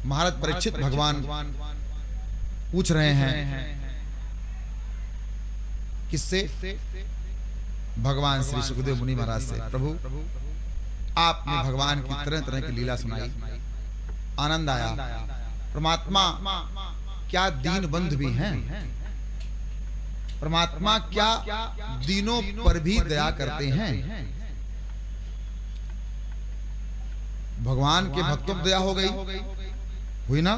महाराज परीक्षित भगवान पूछ रहे हैं किससे? भगवान श्री सुखदेव मुनि महाराज से। प्रभु आपने भगवान की तरह तरह की लीला सुनाई, आनंद आया। परमात्मा क्या दीन बंधु भी हैं, परमात्मा क्या दीनों पर भी दया करते हैं। भगवान के भक्तों पर दया हो गई, हुई ना?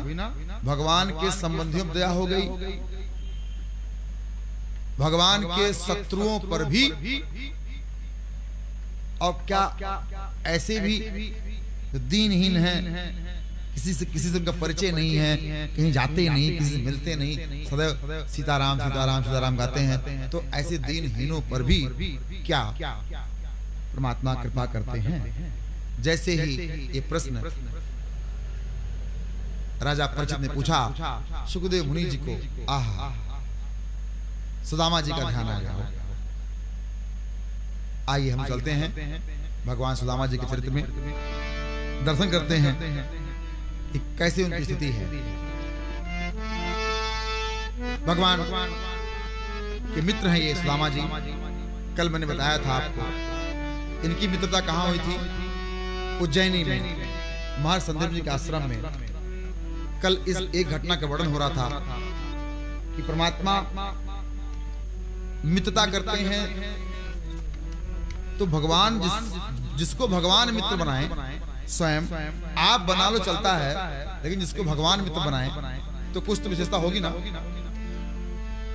भगवान के संबंधियों पर दया हो गई, भगवान के शत्रुओं पर भी। और क्या ऐसे भी दीनहीन हैं, किसी से उनका परिचय नहीं है, कहीं जाते नहीं, किसी से मिलते नहीं, सदैव सीताराम सीताराम सीताराम गाते हैं, तो ऐसे दीनहीनों पर भी क्या परमात्मा कृपा करते हैं। जैसे ही ये प्रश्न राजा परीक्षित ने पूछा सुखदेव मुनि जी को, आहा, सुदामा जी का ध्यान आ गया। आइए हम चलते हैं भगवान सुदामा जी के चरित्र में, दर्शन करते हैं कि कैसे उनकी स्थिति है। भगवान के मित्र हैं ये सुदामा जी। कल मैंने बताया था आपको, इनकी मित्रता कहाँ हुई थी? उज्जैनी में, महर्षि संदीप जी के आश्रम में। कल इस एक घटना का वर्णन हो रहा था कि परमात्मा मित्रता करते हैं तो भगवान जिसको भगवान मित्र बनाए, स्वयं आप बना लो चलता है, लेकिन जिसको भगवान मित्र बनाए तो कुछ तो विशेषता होगी ना,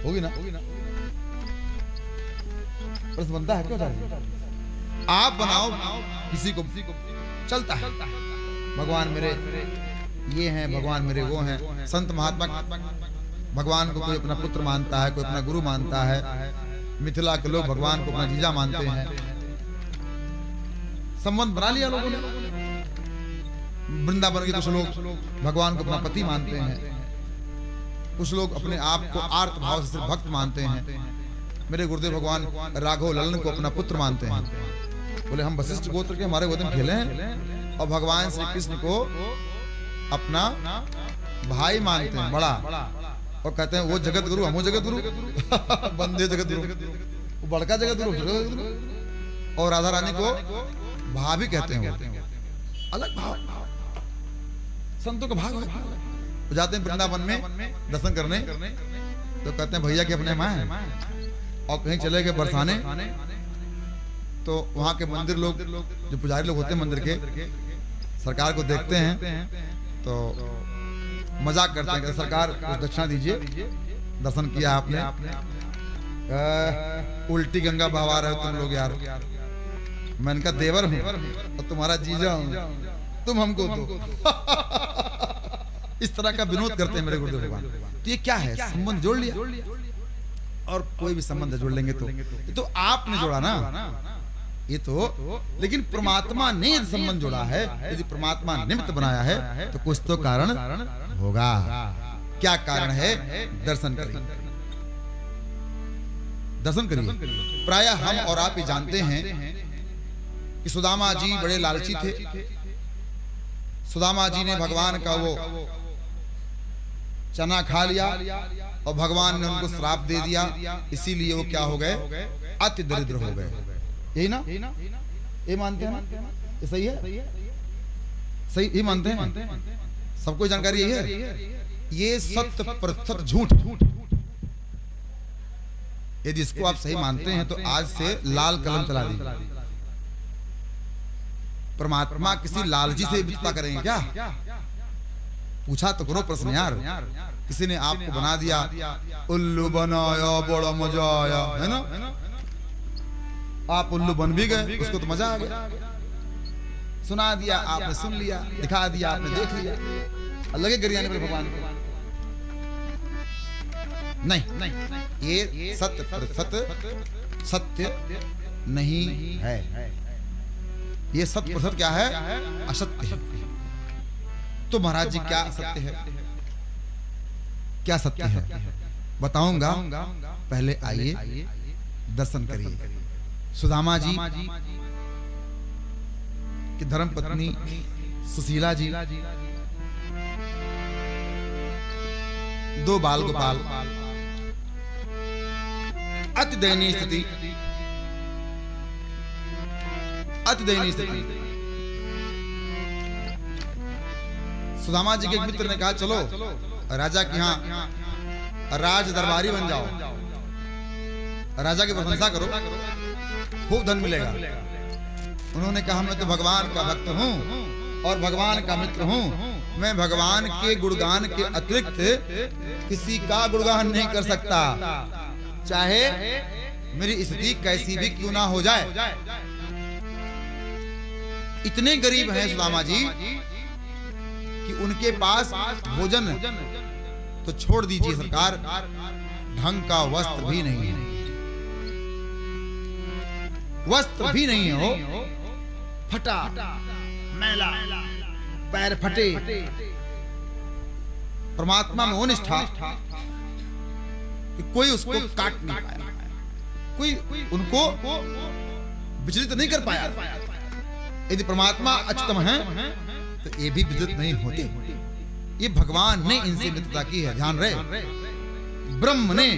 होगी ना? प्रश्न बनता है क्यों? आप बनाओ किसी को, चलता है। भगवान मेरे ये हैं, भगवान मेरे वो हैं। संत महात्मा भगवान को कोई अपना पुत्र मानता है, कोई अपना गुरु मानता है। मिथिला के लोग भगवान को अपना जीजा मानते हैं। संबंध बना लिया लोगों ने। वृंदावन के कुछ लोग भगवान को अपना पति मानते हैं, कुछ लोग अपने आप को आर्त भाव से सिर्फ भक्त मानते हैं। मेरे गुरुदेव भगवान राघव ललन को अपना पुत्र मानते हैं। बोले हम वशिष्ठ गोत्र के, हमारे गोत्र में खेले हैं, और भगवान श्री कृष्ण को अपना भाई मानते हैं, बड़ा, और कहते हैं वो जगत गुरु, हम जगत गुरु बंदे जगत गुरु, वो बड़का जगत गुरु। और राधा रानी को भाभी कहते हैं, अलग भाव, संतों का भाव है। जाते हैं वृंदावन में दर्शन करने, तो कहते हैं भैया के अपने माँ हैं। और कहीं चले गए बरसाने, तो वहाँ के मंदिर लोग, जो पुजारी लोग होते हैं मंदिर के, सरकार को देखते हैं तो मजाक करते हैं कि सरकार कुछ दक्षिणा दीजिए, दर्शन किया आपने, उल्टी गंगा बहवा रहे हो तुम लोग यार। मैं इनका देवर हूँ और तुम्हारा जीजा हूँ, तुम हमको दो इस तरह का विनोद करते हैं मेरे गुरुदेव भगवान। तो ये क्या है? संबंध जोड़ लिया। और कोई भी संबंध जोड़ लेंगे तो आपने जोड़ा ना, ये तो। लेकिन परमात्मा ने यदि संबंध जोड़ा है, यदि परमात्मा निमित्त बनाया है, तो कुछ तो कारण होगा। क्या कारण है? दर्शन करिए, दर्शन करिए। प्रायः हम और आप ही जानते हैं कि सुदामा जी बड़े लालची थे। सुदामा जी ने भगवान का वो चना खा लिया और भगवान ने उनको श्राप दे दिया, इसीलिए वो क्या हो गए? अति दरिद्र हो गए। यही ना? ये मानते हैं ना? ये सही है? सही ही मानते हैं? सबको जानकारी यही है? ये 100% झूठ। यदि इसको आप सही मानते हैं तो आज से लाल कलम चला दी। परमात्मा किसी लालची से मित्रता करेंगे क्या? पूछा तो करो प्रश्न यार। किसी ने आपको बना दिया, उल्लू बनाया, बड़ा मजा आया, है ना? आप उल्लू बन भी गए, उसको तो मजा आ गया। सुना दिया आपने, सुन लिया, दिखा दिया आपने, देख लिया, और लगे गरियाने पर भगवान को। नहीं, ये 100% सत्य नहीं है। ये 100% क्या है? असत्य है। तो महाराज जी क्या सत्य है? क्या सत्य है बताऊंगा, पहले आइए दर्शन करिए। सुदामा जी की धर्म पत्नी सुशीला जी दो बाल गोपाल, अति दयनीय स्थिति, अति दयनीय स्थिति। सुदामा जी के एक मित्र ने कहा चलो राजा के यहाँ राज दरबारी बन जाओ, राजा की प्रशंसा करो, खूब धन मिलेगा। उन्होंने कहा मैं तो भगवान का भक्त हूँ और भगवान का मित्र हूँ, मैं भगवान के गुणगान के अतिरिक्त किसी का गुणगान नहीं कर सकता, चाहे मेरी स्थिति कैसी भी क्यों ना हो जाए। इतने गरीब हैं सुदामा जी कि उनके पास भोजन तो छोड़ दीजिए सरकार, ढंग का वस्त्र भी नहीं है, वस्त्र भी नहीं है, हो फटा मैला, पैर फटे। परमात्मा में वो निष्ठा कि कोई उसको काट नहीं पाया, कोई उनको विचलित नहीं कर पाया। यदि परमात्मा अच्युतम है तो ये भी विचलित नहीं होते। ये भगवान ने इनसे मित्रता की है, ध्यान रहे। ब्रह्म ने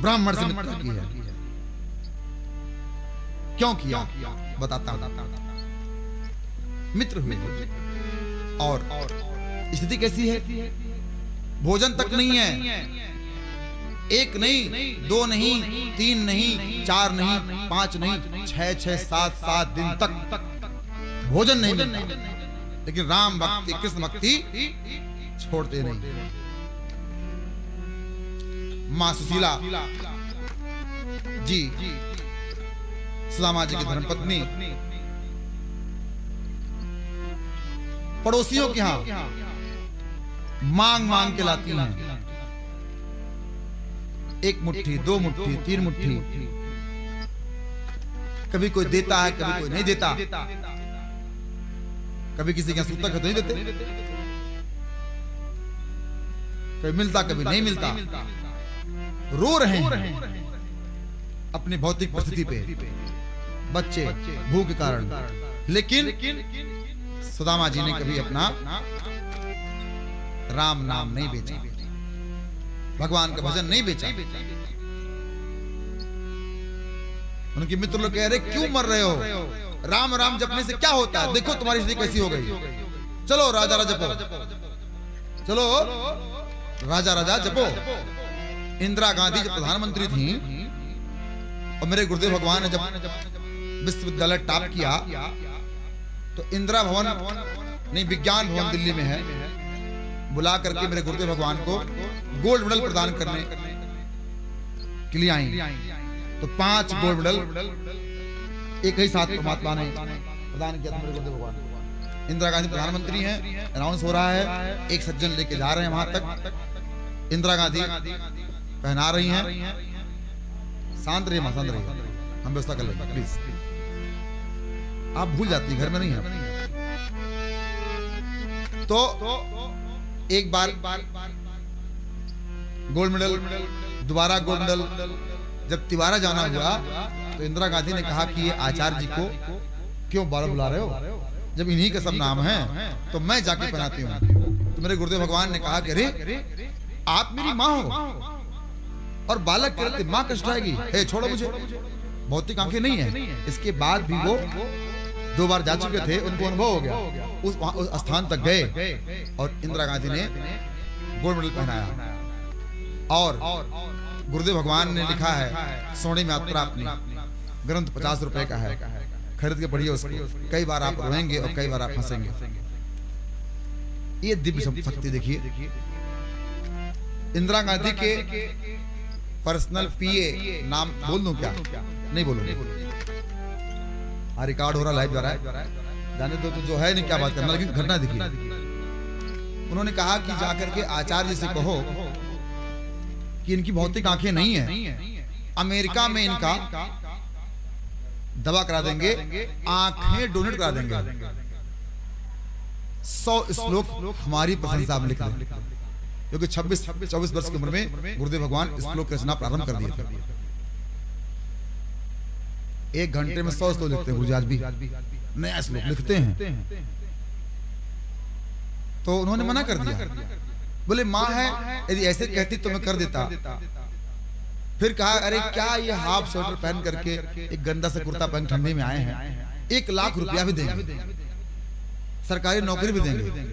ब्राह्मण से मित्रता की है, क्यों किया बताता हूं। मित्र हुए और स्थिति कैसी है, भोजन तक नहीं है, एक नहीं, दो नहीं, तीन नहीं, चार नहीं, पांच नहीं, 6-7 दिन तक भोजन नहीं मिलता, लेकिन राम भक्ति कृष्ण भक्ति छोड़ते नहीं। मां सुशीला जी सुदामा जी की धर्मपत्नी पड़ोसियों के यहां मांग मांग के लाती हैं, एक मुट्ठी, दो मुट्ठी, तीन मुट्ठी, कभी कोई देता है कभी कोई नहीं देता, कभी किसी के सूतक नहीं देते, कभी मिलता कभी नहीं मिलता। रो रहे हैं अपनी भौतिक परिस्थिति पे, बच्चे भूख के कारण, लेकिन सुदामा जी ने कभी अपना राम नाम नहीं बेचा, भगवान का भजन नहीं बेचा। उनके मित्र लोग कह रहे क्यों मर रहे हो, राम राम जपने से क्या होता है, देखो तुम्हारी स्थिति कैसी हो गई, चलो राजा राजा जपो, चलो राजा राजा जपो। इंदिरा गांधी जब प्रधानमंत्री थी और मेरे गुरुदेव भगवान ने जब विश्वविद्यालय टॉप किया तो इंदिरा भवन नहीं, विज्ञान भवन दिल्ली में है, बुला करके मेरे गुरुदेव भगवान को गोल्ड मेडल प्रदान करने के लिए आई। तो 5 गोल्ड मेडल एक ही साथ परमात्मा ने प्रदान किया था मेरे गुरुदेव भगवान। इंदिरा गांधी प्रधानमंत्री हैं, अनाउंस हो रहा है, एक सज्जन लेके जा रहे हैं वहां तक, इंदिरा गांधी पहना रही हैं, शांत रहिए, शांत रहिए, हम व्यवस्था कर लेंगे प्लीज। आप भूल जाती, घर में नहीं है। तो एक बार गोल्ड मेडल, दोबारा गोल्ड मेडल, जब तिवारा जाना हुआ तो इंदिरा गांधी ने कहा कि ये आचार्य जी को क्यों बार बुला रहे हो, जब इन्हीं का सब नाम है तो मैं जाके पहनाती हूँ। तो मेरे गुरुदेव भगवान ने कहा कि अरे आप मेरी माँ हो और बालक कहते माँ कष्ट आएगी, हे छोड़ो मुझे, भौतिक आंखें नहीं है। इसके बाद भी वो 2 बार जा चुके थे, उनको अनुभव हो गया, उस स्थान तक गए और इंदिरा गांधी ने गोल्ड मेडल पहनाया। और गुरुदेव भगवान ने लिखा है सोनी मात्रा, अपनी ग्रंथ 50 रुपए का है, खरीद के पढ़िए उसको, कई बार आप रोएंगे और कई बार आप हंसेंगे। ये दिव्य शक्ति देखिए। इंदिरा गांधी के पर्सनल पीए नाम बोल दूं क्या, नहीं बोलूंगा, रिकॉर्ड हो रहा, लाइव जा रहा है, जाने दो, तो जो है नहीं क्या बात करना, लेकिन घटना देखिए। उन्होंने कहा कि जाकर के आचार्य से कहो कि इनकी भौतिक आंखें नहीं है, अमेरिका में इनका दवा करा देंगे, आंखें डोनेट करा देंगे। 100 श्लोक हमारी प्रशंसा में लिख दें, क्योंकि 26-24 वर्ष की उम्र में गुरुदेव भगवान श्लोक की रचना प्रारंभ कर दिए थे। 1 घंटे में 100 श्लोक लिखते हैं गुरुजी, आज भी नया श्लोक लिखते हैं। तो उन्होंने मना कर दिया बोले माँ है, यदि ऐसे कहती तो मैं कर देता। फिर कहा अरे क्या ये हाफ स्वेटर पहन करके एक गंदा सा कुर्ता पहन ठंडी में आए हैं, 1 लाख रुपया भी देंगे, सरकारी नौकरी भी देंगे।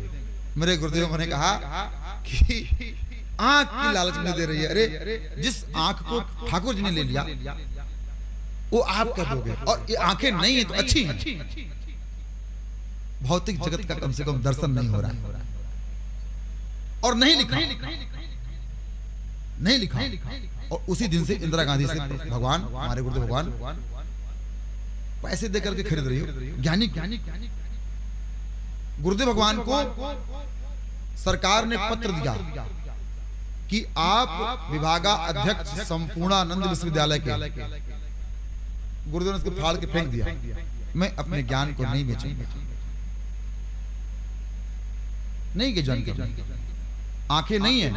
मेरे गुरुदेव ने कहा कि आंख की लालच में दे रही है। अरे जिस आंख को ठाकुर जी ने ले लिया वो आप कर दोगे, और ये आंखें नहीं है तो अच्छी हैं। भौतिक जगत का कम से कम दर्शन नहीं हो रहा है, और नहीं लिखा, नहीं लिखा। और उसी दिन से इंदिरा गांधी से भगवान, हमारे गुरुदेव भगवान पैसे दे करके खरीद रही हो ज्ञानी। गुरुदेव भगवान को सरकार ने पत्र दिया कि आप विभागा अध्यक्ष संपूर्णानंद विश्वविद्यालय के। गुरुदेव ने उसको फाड़ के फेंक दिया, मैं अपने ज्ञान को नहीं बेचूंगा, नहीं के ज्ञान के आंखें नहीं है।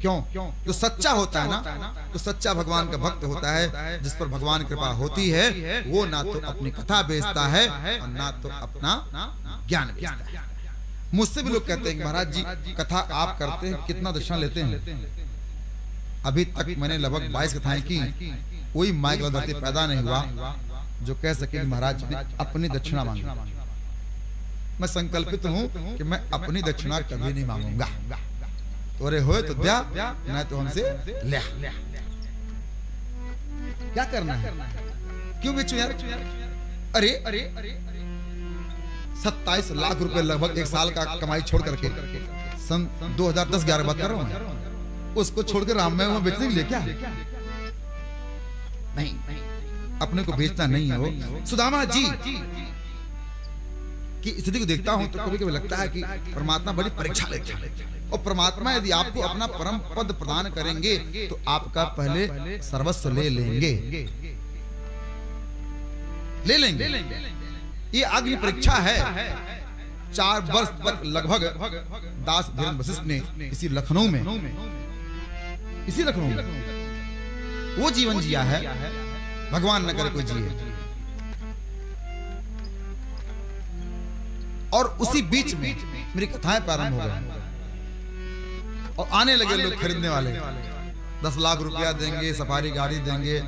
क्यों? जो सच्चा होता है ना, तो सच्चा भगवान का भक्त होता है, जिस पर भगवान कृपा होती है, वो ना तो अपनी कथा बेचता है और ना तो अपना ज्ञान बेचता है। मुझसे भी लोग कहते हैं कि महाराज जी कथा आप करते हैं, कितना दक्षिणा लेते हैं? अभी तक मैंने लगभग 22 कथाएं की, कोई माइक लड़ते पैदा नहीं हुआ जो कह सके महाराज जी अपनी दक्षिणा मांगी। मैं संकल्पित हूं कि मैं अपनी दक्षिणा कभी नहीं मांगूंगा। तोरे होए तो द्या, नहीं तो हमसे ले। क्या करना है? क्यों बेचू यार? अरे 27 लाख रुपए लगभग 1 साल का कमाई छोड़ करके, सन 2010-11 बात कर रहा हूं, उसको छोड़कर राममय में बेचने के लिए क्या? नहीं, अपने को बेचना नहीं हो। सुदामा जी की स्थिति को देखता हूं तो कभी कभी लगता है कि परमात्मा बड़ी परीक्षा लेते हैं, और परमात्मा यदि आपको अपना परम पद प्रदान करेंगे तो आपका पहले सर्वस्व ले लेंगे, ले लेंगे। ये अग्नि परीक्षा है। 4 वर्ष तक लगभग दास धीरेन्द्र वशिष्ठ ने इसी लखनऊ में वो जीवन जिया है, भगवान न करे कोई जिए। और उसी बीच में मेरी कथाएं प्रारंभ हो गई और आने लगे लोग खरीदने वाले। 10 लाख रुपया देंगे, सफारी गाड़ी देंगे,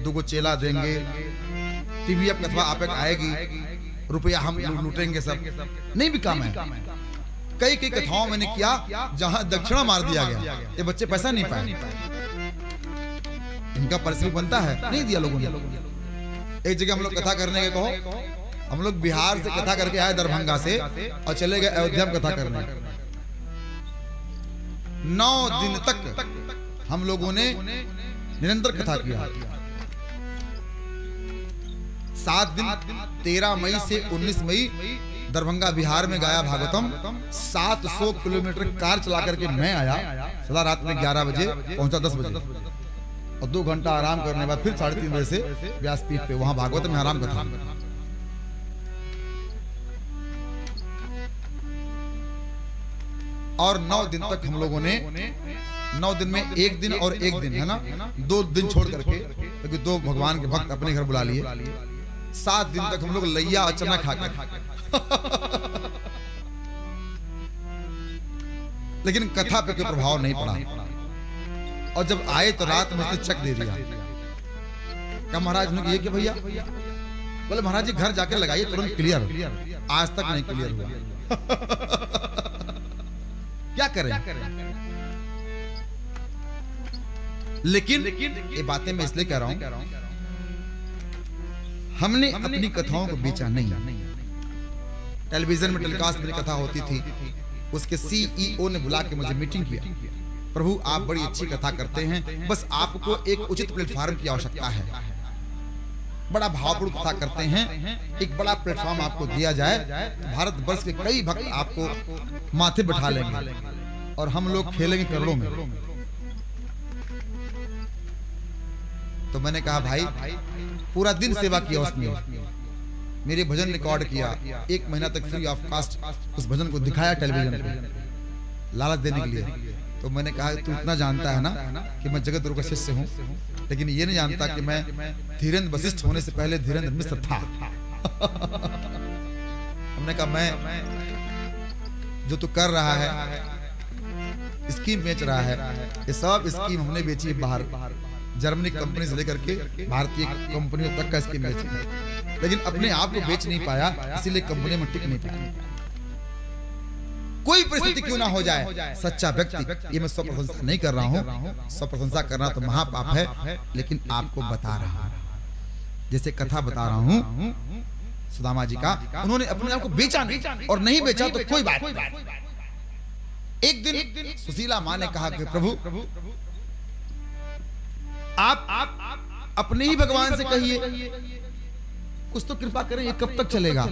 2 चेला देंगे, टीवी अब कथवा आप आएगी, रुपया हम लूटेंगे सब। नहीं भी काम है। कई कथाओं मैंने किया जहां दक्षिणा मार दिया गया, ये बच्चे पैसा नहीं पाए, इनका परिश्रम बनता है, नहीं दिया लोगों ने। एक जगह हम लोग कथा करने के कहो, हम लोग बिहार से कथा करके आए, दरभंगा से, और चले गए अयोध्या में कथा करने। 9 दिन तक हम लोगों ने निरंतर कथा किया। 7 दिन 13 मई से 19 मई दरभंगा बिहार में गाया भागवतम। 700 किलोमीटर कार चला करके मैं आया, सदा रात में 11 बजे पहुंचा, 10 बजे, और 2 घंटा आराम करने के बाद फिर 3:30 बजे से व्यासपीठ पे वहां भागवत में आराम कथा। और 9 दिन तक हम लोगों ने, 9 दिन में 1 दिन और 1 दिन है ना, 2 दिन छोड़ करके, क्योंकि 2 भगवान के भक्त अपने घर बुला लिए। 7 दिन तक हम लोग लैया और चना खा कर लेकिन कथा पे कोई प्रभाव नहीं पड़ा। और जब आए तो रात में उसने चेक दे दिया। क्या महाराज ने ये कि भैया? बोले महाराज जी घर जाकर लगाइए, तुरंत क्लियर। आज तक नहीं क्लियर हुआ। क्या करें? लेकिन ये बातें मैं इसलिए कह रहा हूं, हमने अपनी कथाओं को बेचा नहीं। टेलीविजन में टेलीकास्ट मेरी कथा होती थी, उसके सीईओ ने बुला के मुझे मीटिंग किया। प्रभु आप बड़ी अच्छी कथा करते हैं, बस आपको एक उचित प्लेटफॉर्म की आवश्यकता है। बड़ा भावपूर्ण कथा करते हैं, एक बड़ा प्लेटफॉर्म आपको दिया जाए तो भारत वर्ष के कई भक्त आपको माथे बैठा लेंगे और हम लोग खेलेंगे करोड़ों में। तो मैंने कहा भाई पूरा दिन सेवा किया उसने, मेरे भजन रिकॉर्ड किया, 1 महीना तक फ्री ऑफ कास्ट उस भजन को दिखाया टेलीविजन पे लालच देने के लिए। तो मैंने कहा तू इतना जानता है ना कि मैं जगत गुरु का शिष्य हूँ, लेकिन ये नहीं जानता कि मैं धीरेन्द्र वशिष्ठ होने से पहले धीरेन्द्र मिश्र था। हमने कहा मैं जो तू कर रहा है, स्कीम बेच रहा है, ये सब स्कीम हमने बेची है बाहर, जर्मनी कंपनी से लेकर के भारतीय कंपनियों तक का स्कीम बेची, लेकिन अपने आप को बेच नहीं पाया, इसीलिए कंपनी में टिक नहीं पाया। कोई परिस्थिति क्यों ना हो जाए, सच्चा व्यक्ति, ये मैं स्वप्रशंसा नहीं कर रहा हूँ, स्वप्रशंसा करना तो महापाप है, लेकिन आपको बता रहा हूँ, जैसे कथा बता रहा हूँ सुदामा जी का, उन्होंने अपने आप को बेचा नहीं, और नहीं बेचा तो कोई बात नहीं। एक दिन सुशीला माँ ने कहा कि प्रभु आप अपने ही भगवान से कहिए, कुछ तो कृपा करें, ये कब तक चलेगा।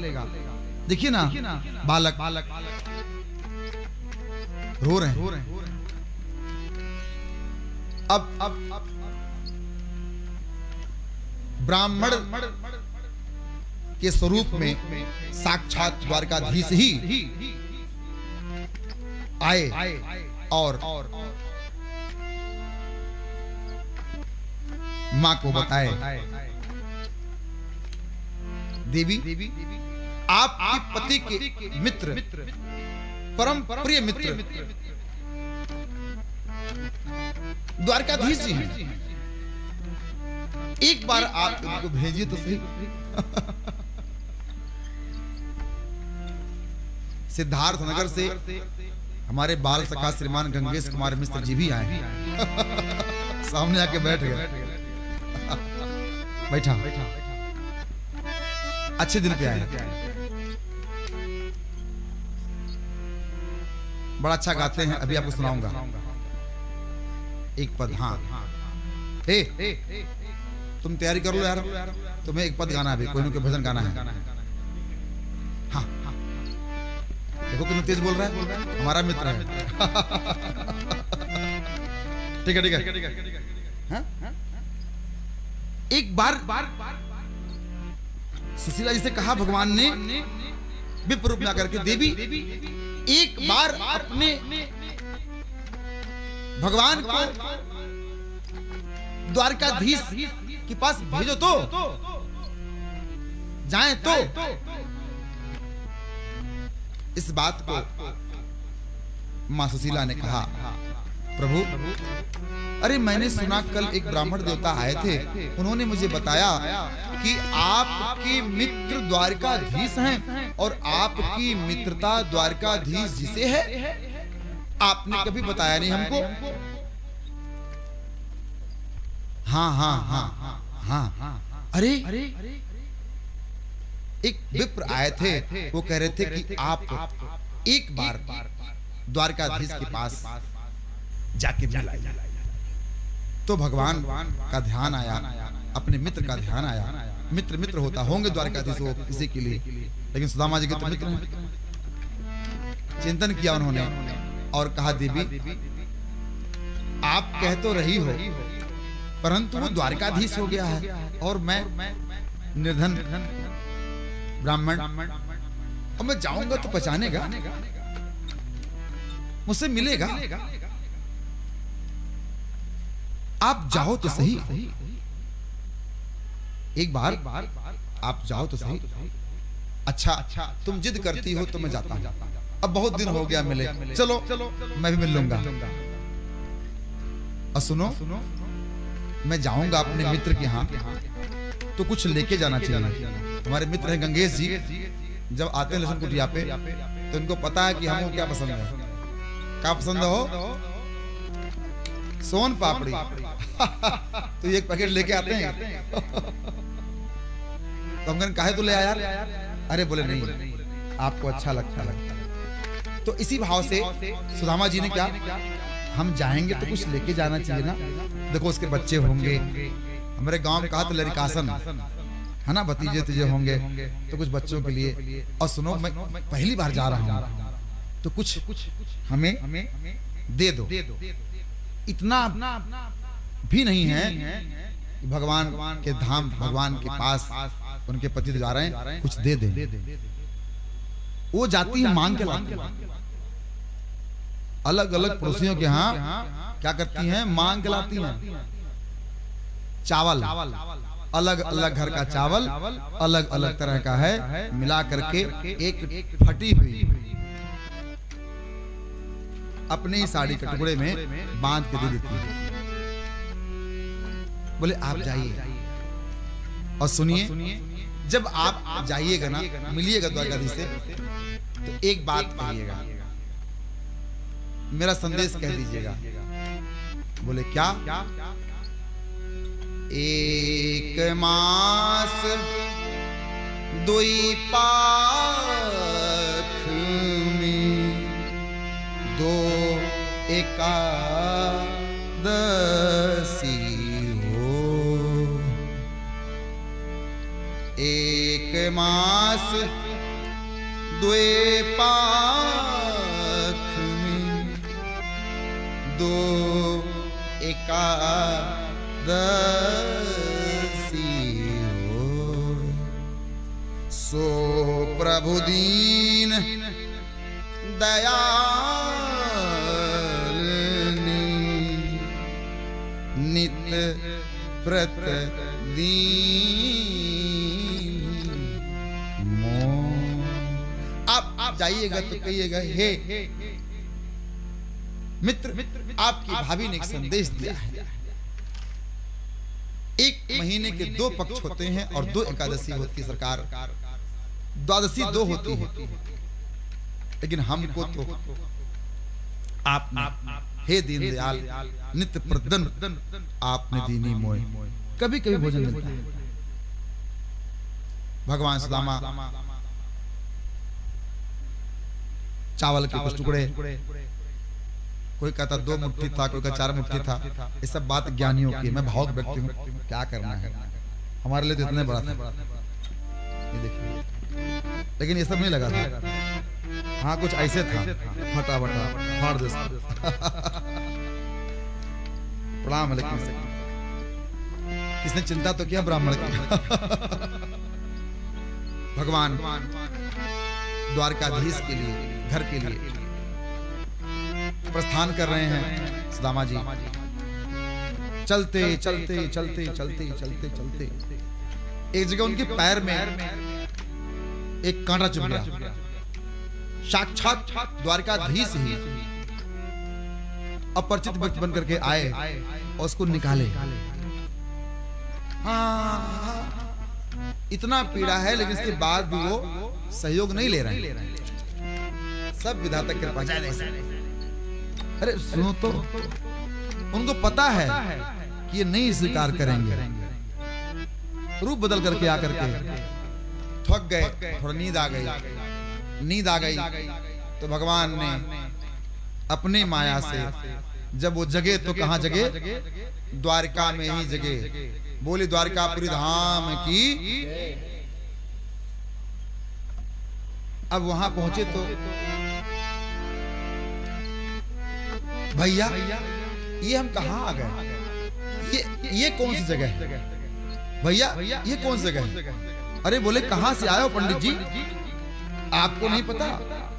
देखिए ना बालक रो रहे हैं। अब ब्राह्मण के स्वरूप में साक्षात द्वारकाधीश ही आए और मां को बताए, देवी आपके पति के मित्र, परम प्रिय मित्र द्वारकाधीश जी हैं, एक बार आप उनको भेजिए तो सही। सिद्धार्थ नगर से हमारे बाल सखा श्रीमान गंगेश कुमार मिश्र जी भी आए, सामने आके बैठ गए, बैठा, अच्छे दिन पे आए, बड़ा अच्छा गाते हैं, अभी आपको सुनाऊंगा एक पद। हाँ तुम तैयारी कर लो यार, तुम्हें एक पद गाना है, अभी कोई न कोई भजन गाना है। हाँ देखो कितना तेज बोल रहा है, हमारा मित्र है। ठीक है ठीक है। एक बार सुशीला जी से कहा भगवान ने विप्र रूप में आकर के, देवी एक बार अपने भगवान को द्वारकाधीश के पास भेजो तो जाएं तो। इस बात को मां सुशीला ने कहा, प्रभु अरे मैंने सुना कल एक ब्राह्मण देवता आए थे, उन्होंने मुझे बताया कि आपके मित्र द्वारकाधीश हैं और आपकी मित्रता द्वारकाधीश जी से है, आपने कभी बताया नहीं हमको। हाँ हाँ हाँ हाँ, अरे एक विप्र आए थे, वो कह रहे थे कि आप एक बार द्वारकाधीश के पास जाके मिलाइए। तो भगवान का ध्यान आया, अपने मित्र का ध्यान आया, मित्र मित्र होता होंगे द्वारकाधीश वो किसी के लिए, लेकिन सुदामा जी के तो मित्र हैं। चिंतन किया उन्होंने और कहा, देवी आप कह तो रही हो, परंतु वो द्वारकाधीश हो गया है और मैं निर्धन ब्राह्मण, और मैं जाऊंगा तो पहचानेगा, मुझसे मिलेगा। आप जाओ तो सही, एक बार आप जाओ तो सही। अच्छा तुम जिद करती हो तो मैं जाता हूं, अब बहुत दिन हो गया मिले, चलो मैं भी मिल लूंगा। और सुनो, मैं जाऊंगा अपने मित्र के यहाँ तो कुछ लेके जाना चाहिए। हमारे मित्र हैं गंगेश जी, जब आते हैं लहसुन कुटिया पे तो इनको पता है कि हमको क्या पसंद है। क्या पसंद हो? सोन पापड़ी। तो एक पैकेट लेके आते हैं। तो हम काहे तो ले आया यार? अरे बोले नहीं, आपको अच्छा लगता है। तो इसी भाव से सुदामा जी ने क्या, हम जाएंगे तो कुछ लेके जाना चाहिए ना। देखो उसके बच्चे होंगे, हमारे गांव में कहा तो लड़कासन है ना, भतीजे तीजे होंगे, तो कुछ बच्चों के लिए। और सुनो, मैं पहली बार जा रहा हूँ तो कुछ हमें दे दो। इतना भी नहीं है कि भगवान के धाम, भगवान के पास उनके पति जा रहे हैं, कुछ दे दे। वो जाती है मांग के लाती, अलग अलग पड़ोसियों के यहाँ क्या करती हैं, मांग के लाती हैं। चावल अलग अलग घर का चावल अलग अलग तरह का है, मिला करके एक फटी हुई अपने ही साड़ी के टुकड़े में बांध के दे देती है। बोले आप जाइए और सुनिए, जब आप जाइएगा ना, मिलिएगा द्वारकाधीश से, तो एक बात कहिएगा, मेरा संदेश कह दीजिएगा। बोले क्या? एक मास दुई पाख में दो एकादशी हो। एक मास दुई पाख में दो एकादशी हो। सो प्रभु दीन दयाल नित प्रत दीन मोह। आप जाइएगा तो कहिएगा, हे मित्र, आपकी भाभी ने एक संदेश दिया है। एक महीने के 2 पक्ष होते हैं और 2 एकादशी होती है सरकार, द्वादशी 2 होती है, लेकिन हमको तो आपने हे दीनदयाल नित्य प्रदन आपने दीनी मोह। कभी कभी भोजन मिलता है। भगवान सुदामा चावल के कुछ टुकड़े, कोई कहता 2 मुट्ठी था, कोई कहता 4 मुट्ठी था। ये सब बात ज्ञानियों की। मैं भावुक व्यक्ति हूँ, क्या करना है, हमारे लिए तो इतने बड़ा था। ये देखिए, लेकिन ये सब नहीं लगा था। हाँ, कुछ ऐसे था, फटा फटा फाड़ दे। प्रणाम। लेकिन किसने चिंता तो किया ब्राह्मण की। भगवान द्वारकाधीश के लिए, घर के लिए प्रस्थान कर रहे हैं। सुदामा जी चलते चलते चलते चलते चलते चलते एक जगह उनके पैर में एक कांटा चुभ गया। साक्षात द्वारकाधीश ही अपरिचित व्यक्ति बन करके आए और उसको निकाले। हाँ, इतना पीड़ा है, लेकिन इसके बाद भी वो सहयोग नहीं ले रहे हैं। सब विधाता की कृपा। अरे सुनो तो, उनको पता है कि ये नहीं स्वीकार करेंगे। रूप बदल करके आकर के थक गए, थोड़ा नींद आ गई। तो भगवान ने अपनी माया से जब वो जगे, तो कहां जगे? द्वारका में ही जगे। बोली द्वारकापुरी धाम की। अब वहां पहुंचे तो भैया ये हम कहां आ गए? ये कौन सी जगह है भैया? ये कौन सी जगह है? अरे बोले कहां से आए हो पंडित जी? आपको नहीं पता?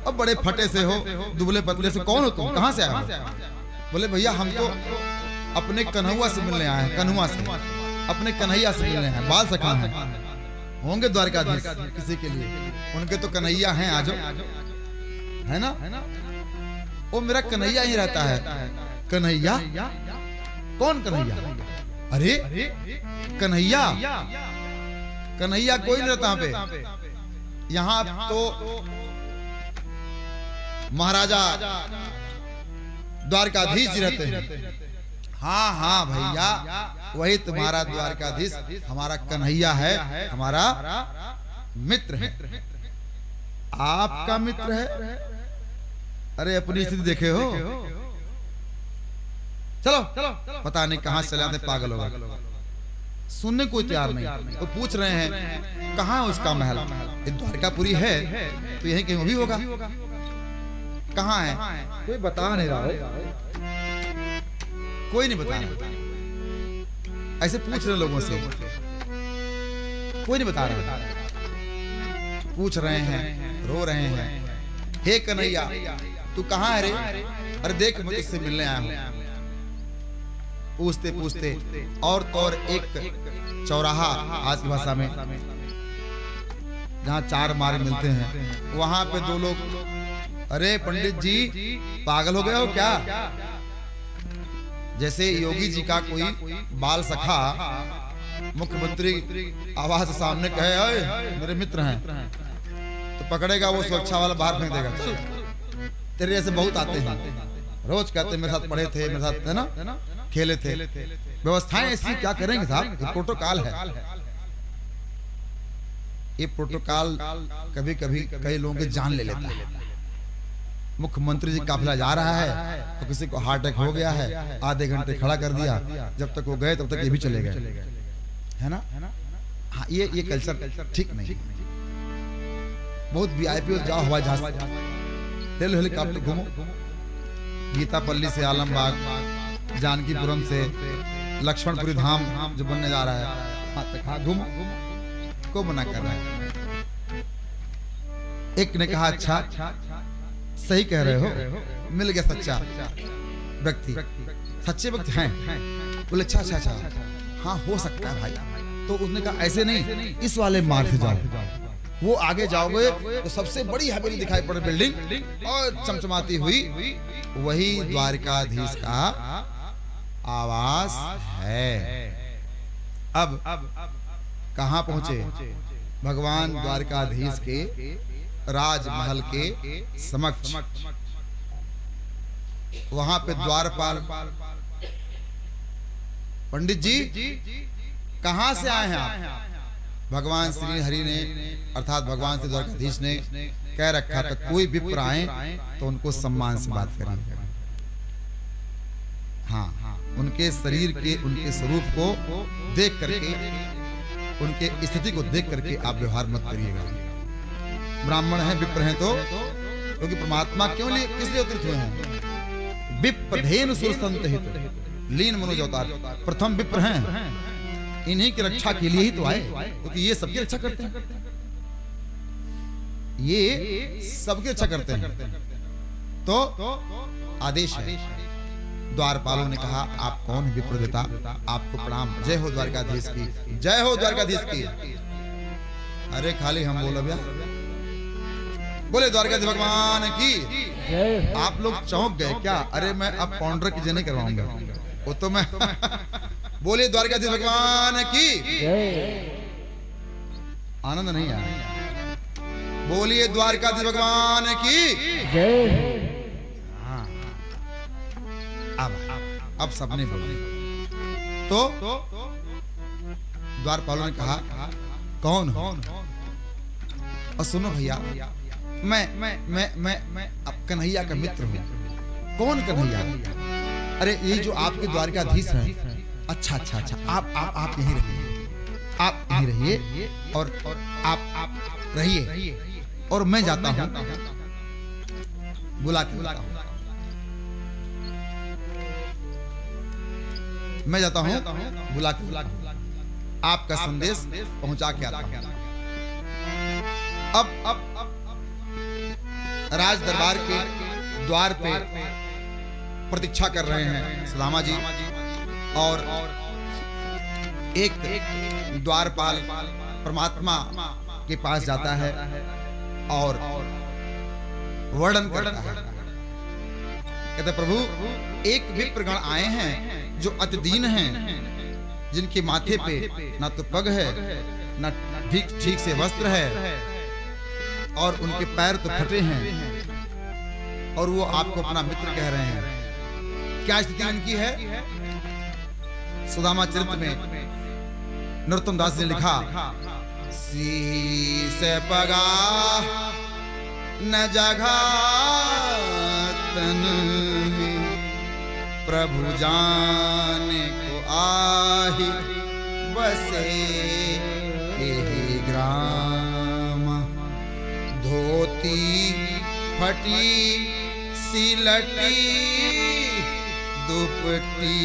अब बड़े फटे से हो, दुबले पतले से, कौन हो तुम? कहां से आए हो? बोले भैया हम तो अपने कन्हैया से मिलने आए हैं। कन्हैया से, अपने कन्हैया से मिलने हैं। बाल सखा हैं, होंगे द्वारकाधीश किसी के लिए। उनके तो कन्हैया हैं, आ जाओ, है ना? वो मेरा कन्हैया ही रहता है। कन्हैया? कौन कन्हैया? अरे कन्हैया, कन्हैया कोई नहीं रहता पे। यहाँ तो महाराजा द्वारकाधीश जी रहते हैं। हाँ हाँ भैया, वही तुम्हारा द्वारकाधीश हमारा कन्हैया है, हमारा मित्र है। आपका मित्र है? अरे अपनी स्थिति देखे हो? चलो पता नहीं कहां से चले आते, पागल होगा। सुनने कोई तैयार नहीं। तो पूछ रहे हैं कहां उसका महल? द्वारकापुरी है तो यही कहीं भी होगा। कहां है? कोई बता नहीं रहा। कोई नहीं बता रहा। ऐसे पूछ रहे लोगों से, कोई नहीं बता रहा। पूछ रहे हैं, रो रहे हैं, हे कन्हैया तू कहां है रे? अरे देख मैं तुझसे मिलने आया हूं। पूछते पूछते और तो और एक चौराहा, आज की भाषा में जहां 4 मार्ग मिलते हैं, वहां पे 2 लोग अरे पंडित जी पागल हो गए हो क्या? जैसे योगी जी का कोई बाल सखा मुख्यमंत्री आवाज सामने कहे ओए मेरे मित्र हैं, तो पकड़ेगा वो सुरक्षा वाला बाहर फेंक देगा। चल तेरे जैसे बहुत आते हैं, रोज कहते मेरे साथ पढ़े थे, मेरे साथ है ना खेले थे। व्यवस्थाएं ऐसी क्या करेंगे साहब, ये प्रोटोकॉल है। ये प्रोटोकॉल कभी कभी कई लोगों की जान ले लेता है। मुख्यमंत्री जी काफिला जा रहा है तो किसी को हार्ट अटैक हो गया है, आधे घंटे खड़ा कर दिया, जब तक वो गए तब तक ये भी चले गए, है ना। हाँ ये कल्चर ठीक नहीं। बहुत वीआईपी जाओ, हवाई जहाज ले लो, हेलीकॉप्टर घूमो, गीतापल्ली से आलमबाग, जानकीपुरम से लक्ष्मणपुरी धाम जो बनने जा रहा है वहां तक, हाँ घूमो, को मना कर रहा है। एक ने कहा अच्छा सही कह रहे हो, मिल गया सच्चा व्यक्ति, सच्चे व्यक्ति हैं। बोले अच्छा अच्छा अच्छा हाँ हो सकता है भाई। तो उसने कहा ऐसे नहीं, इस वाले मार्ग से जाओ, वो आगे जाओगे तो सबसे बड़ी हवेली दिखाई पड़े, बिल्डिंग और चमचमाती हुई, वही द्वारकाधीश का आवास है। अब कहाँ पहुंचे? भगवान द्वारकाधीश के राजमहल के समक्ष। वहां पे द्वारपाल, पंडित जी कहां से आए हैं आप? भगवान श्री हरि ने अर्थात भगवान श्री द्वारकाधीश ने कह रखा था कोई विप्र आए तो उनको सम्मान से बात करिए। हाँ उनके शरीर के, उनके स्वरूप को देख करके, उनके स्थिति को देख करके आप व्यवहार मत करिएगा। ब्राह्मण हैं, विप्र हैं तो, क्योंकि परमात्मा क्यों लिए किस लिए अवतरित हुए हैं? विप्रधेनु सुरसंत हित लीन मनोज अवतार, प्रथम विप्र हैं, इन्हीं की रक्षा के लिए ही तो आए, क्योंकि ये सबकी रक्षा करते हैं, ये सबकी रक्षा करते हैं। तो आदेश है। द्वारपालों ने कहा आप कौन है विप्र देवता, आपको प्रणाम, जय हो द्वारकाधीश की, जय हो द्वारकाधीश की। अरे खाली हम बोलो भैया, बोले द्वारकाधीश भगवान की। आप लोग चौंक गए क्या? अरे मैं अब पाउंडर की जय करवाऊंगा, वो तो मैं बोले द्वारकाधीश भगवान की। आनंद नहीं आया? बोलिए द्वारकाधीश भगवान की। अब सबने बोला। तो द्वारपालों ने कहा कौन हो? और सुनो भैया, मैं अब कन्हैया का मित्र हूँ। कौन कन्हैया? अरे ये जो आपके द्वारकाधीश हैं। अच्छा अच्छा अच्छा, आप यहीं रहिए, आप यहीं रहिए और आप रहिए, और मैं जाता हूँ, बुला के लाता हूँ। मैं जाता हूँ बुला के आपका संदेश पहुंचा के आता हूँ। अब राज दरबार के द्वार पे प्रतीक्षा कर रहे हैं सुदामा जी, और एक द्वारपाल परमात्मा के पास जाता है और वर्णन करता है। कहते प्रभु एक विप्रगण आए हैं जो अति दीन हैं, जिनके माथे पे ना तो पग है, ना ठीक से वस्त्र है, और उनके पैर तो फटे हैं, और वो आपको अपना मित्र कह रहे हैं। क्या स्थिति उनकी है? सुदामा चरित्र में नरोत्तम दास ने लिखा, शीस पगा न जगा तन में, प्रभु जाने को आही बसे के ग्राम। धोती फटी सिलटी दुपटी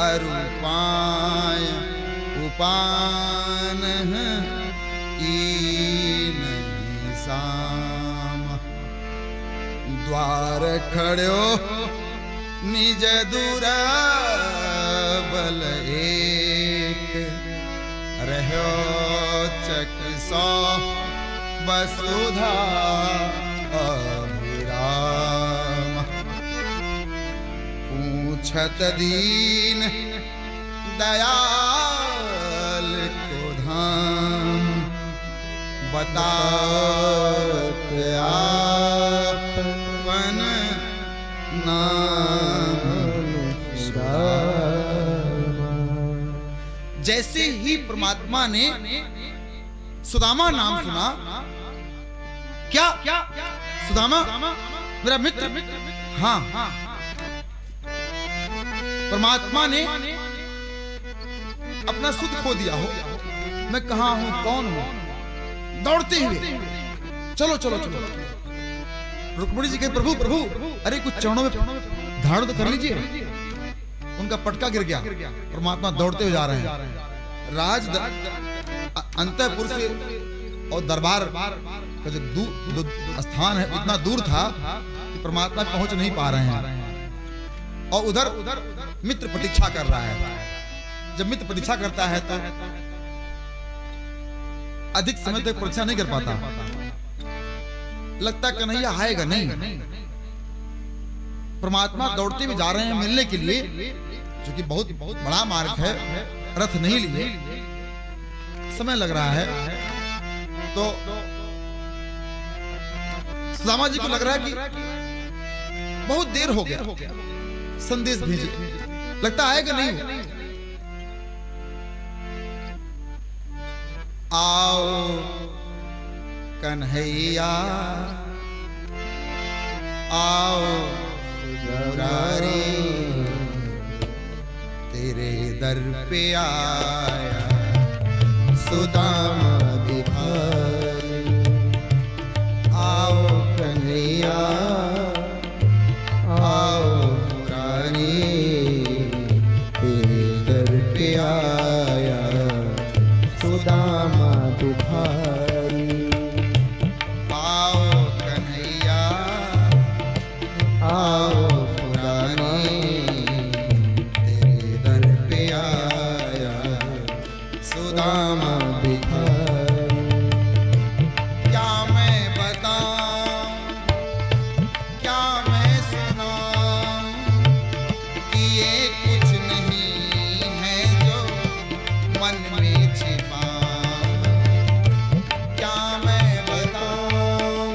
अरूपाय उपान की नहीं साम। द्वार खड़ो निज दूरा बल एक, रहो चक सौ वसुधा पूछत दीन दयाल को धाम, बतात आपन नाम सुदामा। जैसे ही परमात्मा ने सुदामा नाम सुना, क्या सुदामा मेरा मित्र? हाँ, परमात्मा ने अपना सुध खो दिया हो। मैं कहां हूं, कौन हूं? दौड़ते हुए चलो चलो चलो। रुक्मिणी जी कहे प्रभु प्रभु, अरे कुछ चरणों में धारण तो कर लीजिए। उनका पटका गिर गया। परमात्मा दौड़ते हुए जा रहे हैं। राज अंतःपुर से और दरबार का जो स्थान है इतना दूर था कि परमात्मा पहुंच नहीं पा रहे हैं। और उधर मित्र प्रतीक्षा कर रहा है। जब मित्र प्रतीक्षा करता है तो अधिक समय तक प्रतीक्षा नहीं कर पाता। लगता कन्हैया आएगा नहीं। परमात्मा दौड़ते हुए जा रहे हैं मिलने के लिए, जो कि बहुत बड़ा मार्ग है, रथ नहीं लिए, समय लग रहा है। तो सुदामा जी को लग रहा है कि बहुत देर हो गया, संदेश भेजे, लगता आएगा नहीं। आओ कन्हैया आओ मुरारी, तेरे दर पे आया सुदामा भिखारी। आओ कन्हैया आओ मुरारी, तेरे दर पे आया सुदामा भिखारी। आओ कन्हैया आओ मुरारी, तेरे दर पे आया सुदामा भिखारी। क्या मैं बताऊं, क्या मैं सुनाऊं, कि ये कुछ नहीं है जो मन में छिपा। क्या मैं बताऊं,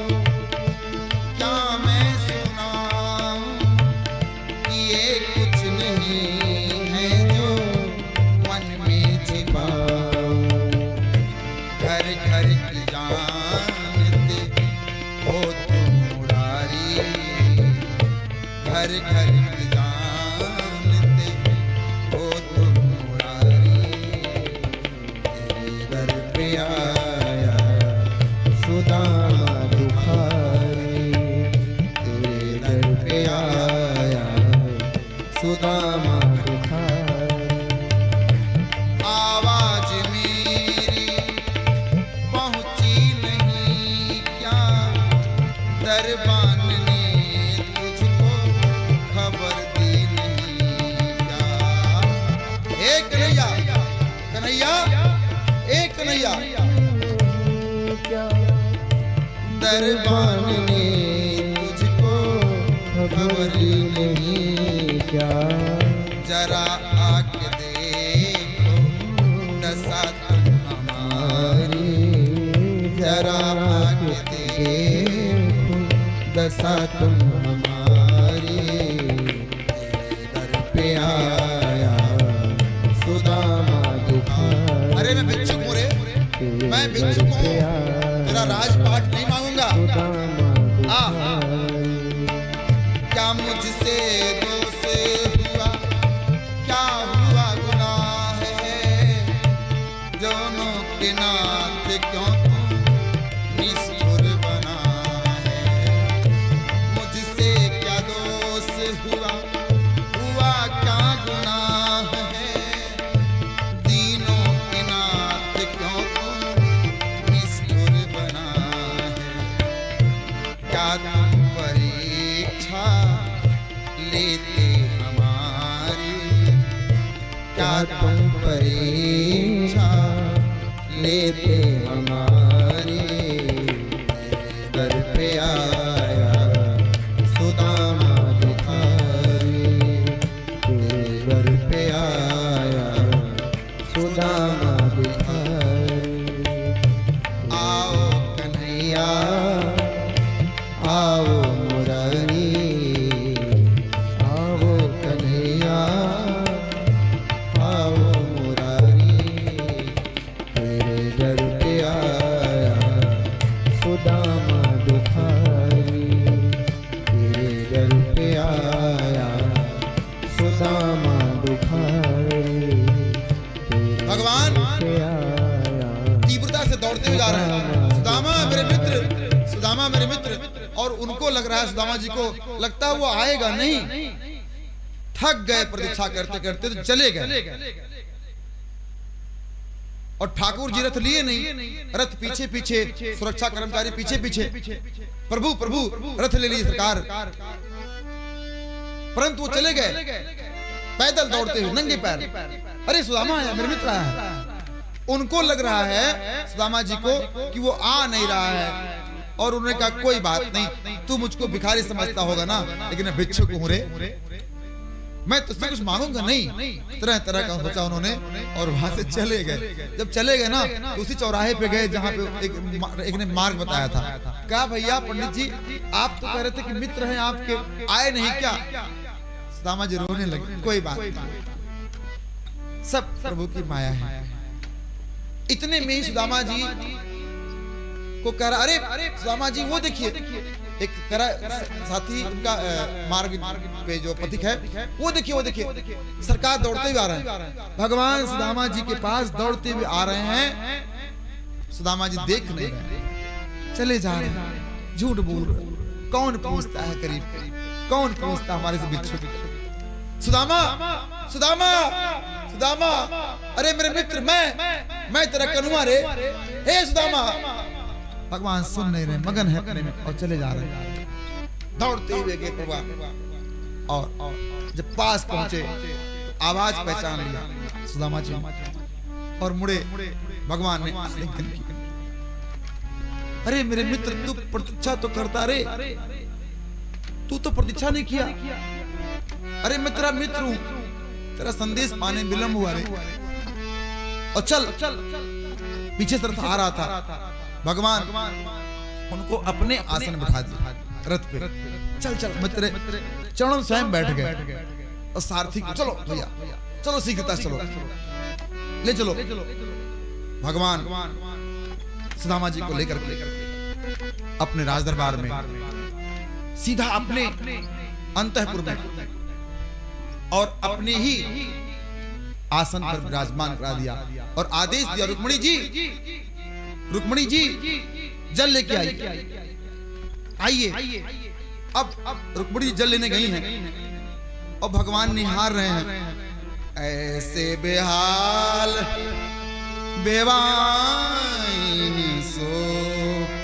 क्या मैं सुनाऊं, कि ये कुछ नहीं है जो मन में छिपा। घर घर की जानते हो तुम मुरारी, घर घर की जानते हो तुम मुरारी। तेरे दर पे आया सुदामा भिखारी, तेरे दर पे आया सुदामा भिखारी। आवाज मेरी पहुंची नहीं क्या, दरबान ने तुझको खबर दी नहीं क्या। ए कन्हैया कन्हैया, ए कन्हैया, दरबान ने तुझको खबर नहीं क्या। जरा आके देखो दशा तुम हमारी, जरा आके देखो दशा तुम हमारी। तेरे दर पे आया सुदामा भिखारी। अरे मैं भिक्षुक हूँ रे, मैं भिक्षुक हूँ, तेरा राजपाट नहीं मांगूंगा। क्या मुझसे दोष हुआ, क्या हुआ गुनाह है, दोनों के नाथ क्यों तू निष्ठुर बना है। मुझसे क्या दोष हुआ, हुआ क्या गुनाह है, दीनों के नाथ क्यों तू निष्ठुर बना है। क्या तुम परीक्षा लेते हमारी, क्या तुम परीक्षा लेते हमारी। दर पे आया सुदामा भिखारी, दुखारी, तेरे दर पे आया सुदामा दुखारी। भगवान तीव्रता से दौड़ते हुए जा रहे हैं। सुदामा मेरे मित्र, सुदामा मेरे मित्र। और उनको लग रहा है, सुदामा जी को लगता है वो आएगा नहीं। थक गए प्रतीक्षा करते करते तो चले गए। और ठाकुर जी रथ लिए नहीं, रथ पीछे पीछे, सुरक्षा कर्मचारी पीछे पीछे। प्रभु प्रभु रथ ले लीजिए सरकार। परंतु वो चले गए पैदल दौड़ते हुए नंगे पैर। अरे सुदामा आया, मेरे मित्र आया है। उनको लग रहा है सुदामा जी को कि वो आ नहीं रहा है। और उन्होंने कहा कोई बात नहीं, तू मुझको भिखारी समझता होगा ना, लेकिन मैं भिक्षुक हूं रे, मैं तुझसे कुछ मांगूंगा नहीं। तरह तरह का सोचा उन्होंने और वहां से चले गए। जब चले गए ना तो उसी चौराहे पे गए जहां पे एक ने मार्ग बताया था। कहा भैया पंडित जी आप तो कह रहे थे कि मित्र हैं आपके, आए नहीं क्या? सुदामा जी रोने लगे। कोई बात नहीं, सब प्रभु की माया है। इतने में ही सुदामा जी को कह रहा, अरे सुदामा जी वो देखिए, एक करा साथी उनका मार्ग पे जो पथिक है, वो देखिए सरकार दौड़ते हुए आ रहे हैं। भगवान सुदामा जी के पास दौड़ते हुए आ रहे हैं। सुदामा जी देख नहीं रहे, चले जा रहे हैं, झूठ बोल रहे। कौन पूछता है करीब, कौन पूछता हमारे से भिक्षुक? सुदामा सुदामा सुदामा, अरे मेरे मित्र, मैं तेरा कनुआ रे, हे सुदामा। भगवान सुन नहीं रहे, मगन है अपने में और चले जा रहे हैं। दौड़ते हुए गए प्रभु। और जब पास पहुंचे तो आवाज पहचान लिया सुदामा जी और मुड़े। भगवान ने आलिंगन किया। अरे मेरे मित्र, तू प्रतीक्षा तो करता रे, तू तो प्रतीक्षा नहीं किया। अरे मैं तेरा मित्र हूं, तेरा संदेश पाने विलंब हुआ रे। और चल, पीछे से रथ आ रहा था। भगवान उनको अपने आसन बिठा दिया रथ पे। चल चल मैं तेरे चरणों स्वयं बैठ गए। और सारथी को चलो भैया, चलो शीघ्रता चलो, ले चलो। भगवान सुदामा जी को लेकर के अपने राज दरबार में सीधा अपने अंतःपुर में और अपने ही आसन पर विराजमान करा दिया और आदेश दिया, रुक्मणी जी, रुक्मणी जी जल लेके आइए। अब रुक्मणी जी जल लेने गई हैं और भगवान निहार रहे हैं। ऐसे बेहाल बेवाइन सो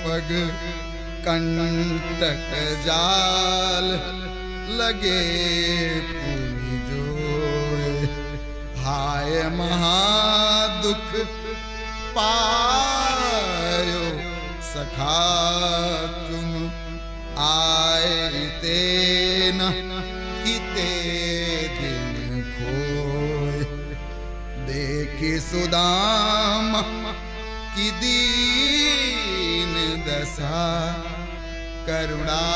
पग कंटक जाल लगे पूरी जोए। हाय महादुख पायो सखा तुम आए तेन किते दिन खोए। देखी सुदामा की दीन दशा करुणा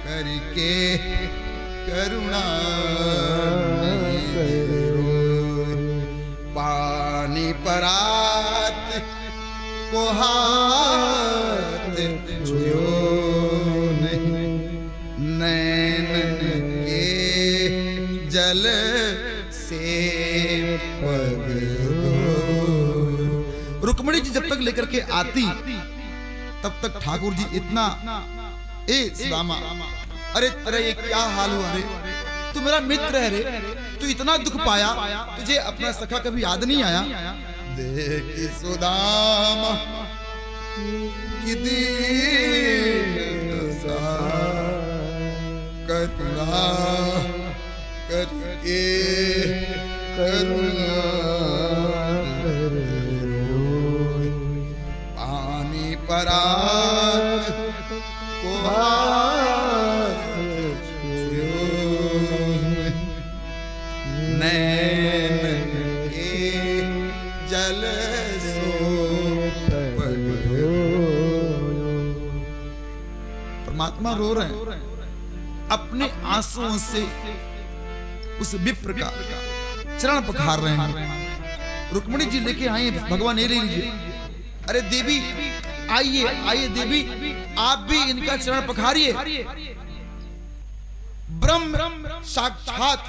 करके करुणा पानी परात को हाथ छुयो नहीं, नैनन के जल से पग धोए। रुक्मणी जी जब तक लेकर के आती तब तक ठाकुर जी इतना, ए सुदामा, अरे तेरा ये क्या हाल हुआ रे, तू मेरा मित्र है रे, तू इतना दुख पाया, तुझे अपना सखा कभी याद नहीं आया? देख सुदामा की दीन दशा करुणा करके करुणा पानी परात को परमात्मा रो रहे हैं, अपने आंसुओं से उस विप्र का चरण पखार रहे हैं। रुक्मणी जी लेके आए, भगवान ये ले लीजिए। अरे देवी आइए, आइए देवी, आप भी इनका चरण पखारिए। ब्रह्म साक्षात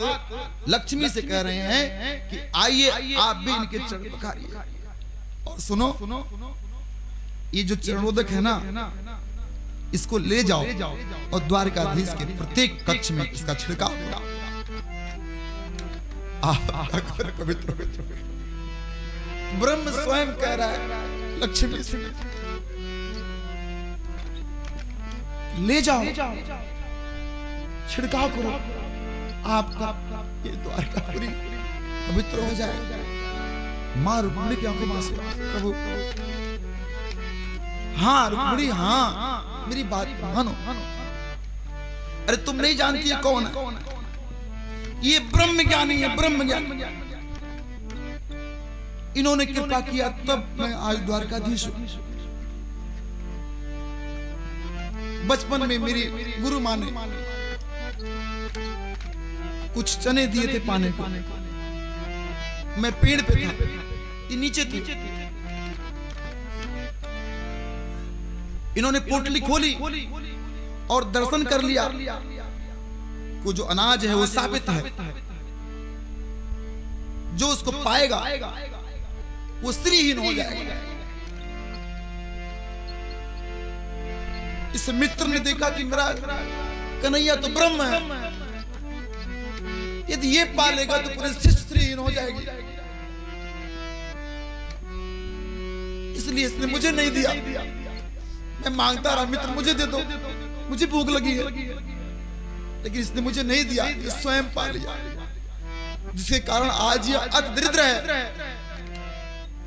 लक्ष्मी से कह रहे हैं कि आइए आप भी इनके चरण पखारिए। और सुनो, ये जो चरणोदक है ना, इसको ले जाओ और द्वारकाधीश के प्रत्येक कक्ष में इसका छिड़काव करो। पवित्र ब्रह्म स्वयं कह रहा है लक्ष्मी से, ले जाओ छिड़काव करो, आपका ये द्वारकापुरी पवित्र हो जाए। माँ रुक्मिणी की आंखों में आंसू, प्रभु हाँ रुक्मिणी हाँ मेरी बात मानो। अरे तुम नहीं जानती है कौन है? ये ब्रह्म ज्ञानी है, ब्रह्म ज्ञानी। इन्होंने कृपा किया तब मैं आज द्वारकाधीश हूं। बचपन में मेरी गुरु माँ ने कुछ चने दिए थे पाने को, मैं पेड़ पे था, ये नीचे थी। इन्होंने पोटली खोली और दर्शन कर लिया को जो अनाज है वो साबित है, जो उसको पाएगा वो श्रीहीन हो जाएगा। इस मित्र ने देखा कि मेरा कन्हैया तो ब्रह्म है, यदि ये पालेगा तो पूरी सृष्टि श्रीहीन हो जाएगी, इसलिए इसने मुझे नहीं दिया। मैं मांगता रहा, मित्र मुझे दे दो, मुझे भूख लगी है, लेकिन इसने मुझे नहीं दिया, ये स्वयं पा लिया, जिसके कारण आज ये अति दरिद्र है।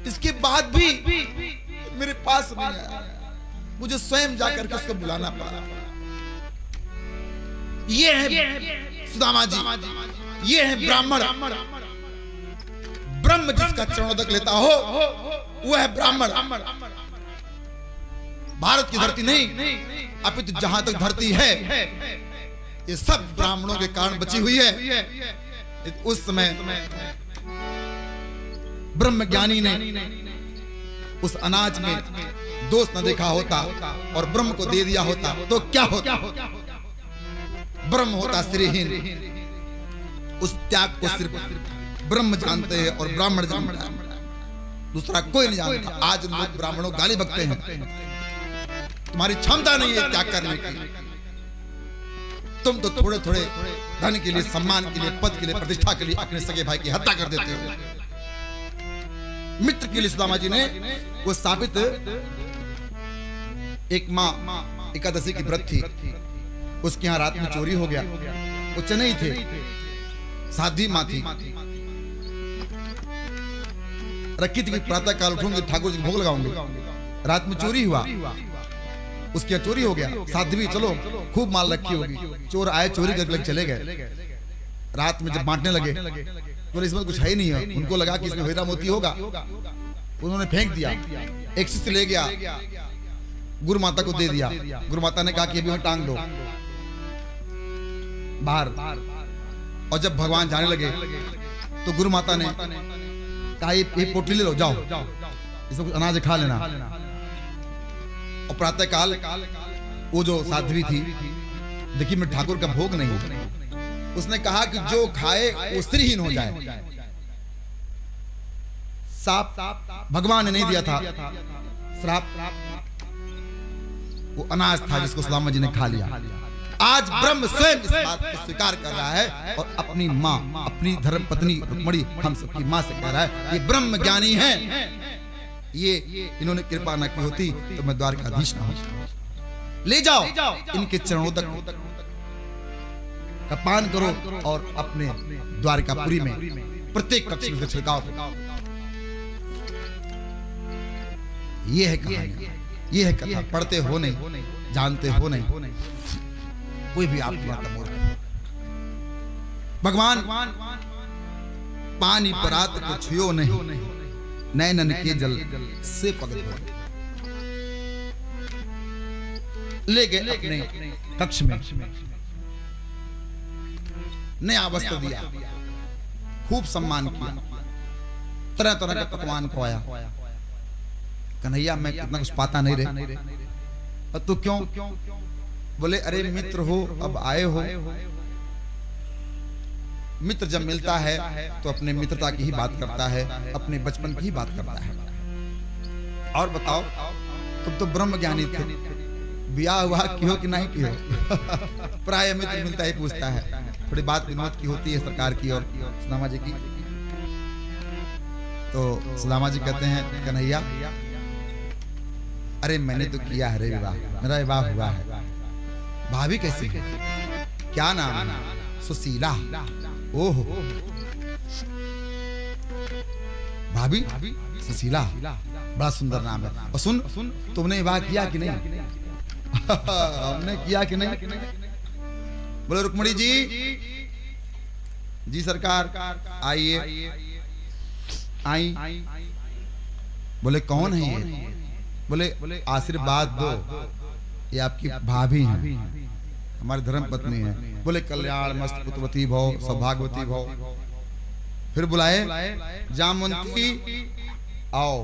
इसके बाद भी मेरे पास नहीं आया, मुझे स्वयं जाकर के उसको बुलाना पड़ा। ये है सुदामा जी, ये है ब्राह्मण। ब्रह्म जिसका चरणोदक लेता हो वो है ब्राह्मण। भारत की धरती नहीं, अपितु जहां तक धरती है ये सब ब्राह्मणों के कारण बची हुई है। उस समय ब्रह्म ज्ञानी ने उस अनाज में दोष न देखा होता और ब्रह्म को दे दिया होता तो क्या होता? ब्रह्म होता श्रीहीन। उस त्याग को सिर्फ ब्रह्म जानते हैं और ब्राह्मण जानता है, दूसरा कोई नहीं जानता। आज लोग ब्राह्मणों गाली बकते हैं, तुम्हारी क्षमता नहीं है त्याग करने की, तुम तो थोड़े थोड़े धन के लिए, सम्मान के लिए, पद के लिए, प्रतिष्ठा के लिए अपने सगे भाई की हत्या कर देते हो। मित्र के लिए सुदामा जी ने वो साबित, एक माँ एकादशी की व्रत थी, उसके यहाँ रात में चोरी हो गया। वो चने ही थे, साध्वी माँ थी, रखी थी कि प्रातः काल उठूंगी ठाकुर जी को भोग लगाऊंगी। रात में चोरी हुआ, उसके यहाँ चोरी हो गया। साध्वी चलो खूब माल रखी होगी, चोर आए चोरी करके चले गए। रात में जब बांटने लगे तो इसमें कुछ है ही नहीं है, उनको लगा कि इसमें हीरा मोती होगा, उन्होंने फेंक दिया। एक शिष्य ले गया, गुरु माता को दे दिया। गुरु माता ने कहा कि अभी टांग दो बाहर। और जब भगवान जाने लगे तो गुरु माता ने कहा ये पोटली ले लो, जाओ इसमें कुछ अनाज खा लेना। और प्रातः काल वो जो साध्वी थी, देखिए मैं ठाकुर का भोग नहीं है, उसने कहा कि जो खाए वो श्रीहीन हो जाए। साप भगवान ने नहीं दिया था, श्राप वो अनाज था जिसको सुदामा जी ने खा लिया। आज ब्रह्म स्वयं इस बात को स्वीकार कर रहा है और अपनी माँ, अपनी धर्म पत्नी रुक्मिणी, हम सबकी माँ से कह रहा है ये ब्रह्म ज्ञानी है। ये इन्होंने कृपा न की होती तो मैं द्वारकाधीश न होता। ले जाओ इनके चरणोदक का पान करो और अपने द्वारकापुरी में प्रत्येक कक्ष में छिड़काव करो। ये है कहानी, ये है कथा। पढ़ते हो नहीं, जानते हो नहीं, कोई भी आपकी बात मूर्ख है। भगवान पानी परात को छुयो नहीं, नैनन के जल से पगत हो। ले गए अपने कक्ष में, नया वस्त्र दिया, खूब सम्मान किया, तरह तरह के पकवान खवाया। कन्हैया मैं कितना कुछ पाता नहीं रहे, तो क्यों? बोले अरे मित्र हो, अब आए हो। मित्र जब मिलता है तो अपने मित्रता की ही बात करता है, अपने बचपन की ही बात करता है। और बताओ, तुम तो ब्रह्म ज्ञानी थे, ब्याह हुआ क्यों कि नहीं क्यों? प्राय मित्र मिलता ही पूछता है। थोड़ी बात विनोद की होती है सरकार की और सुदामा जी की। तो सुदामा जी कहते हैं कन्हैया, अरे मैंने तो किया है रे विवाह, मेरा विवाह हुआ है। भाभी कैसी है? क्या नाम है? सुशीला। ओहो, भाभी सुशीला, बड़ा सुंदर नाम है। और सुन, तुमने विवाह किया कि नहीं? हमने किया कि नहीं? बोले रुक्मणी जी, जी सरकार, आइए। आई। बोले कौन है ये? बोले आशीर्वाद दो, ये आपकी भाभी हैं, हमारी धर्म पत्नी है। बोले कल्याण मस्त पुत्रवती भव, सौभाग्यवती भव। फिर बुलाए, जामवंती आओ,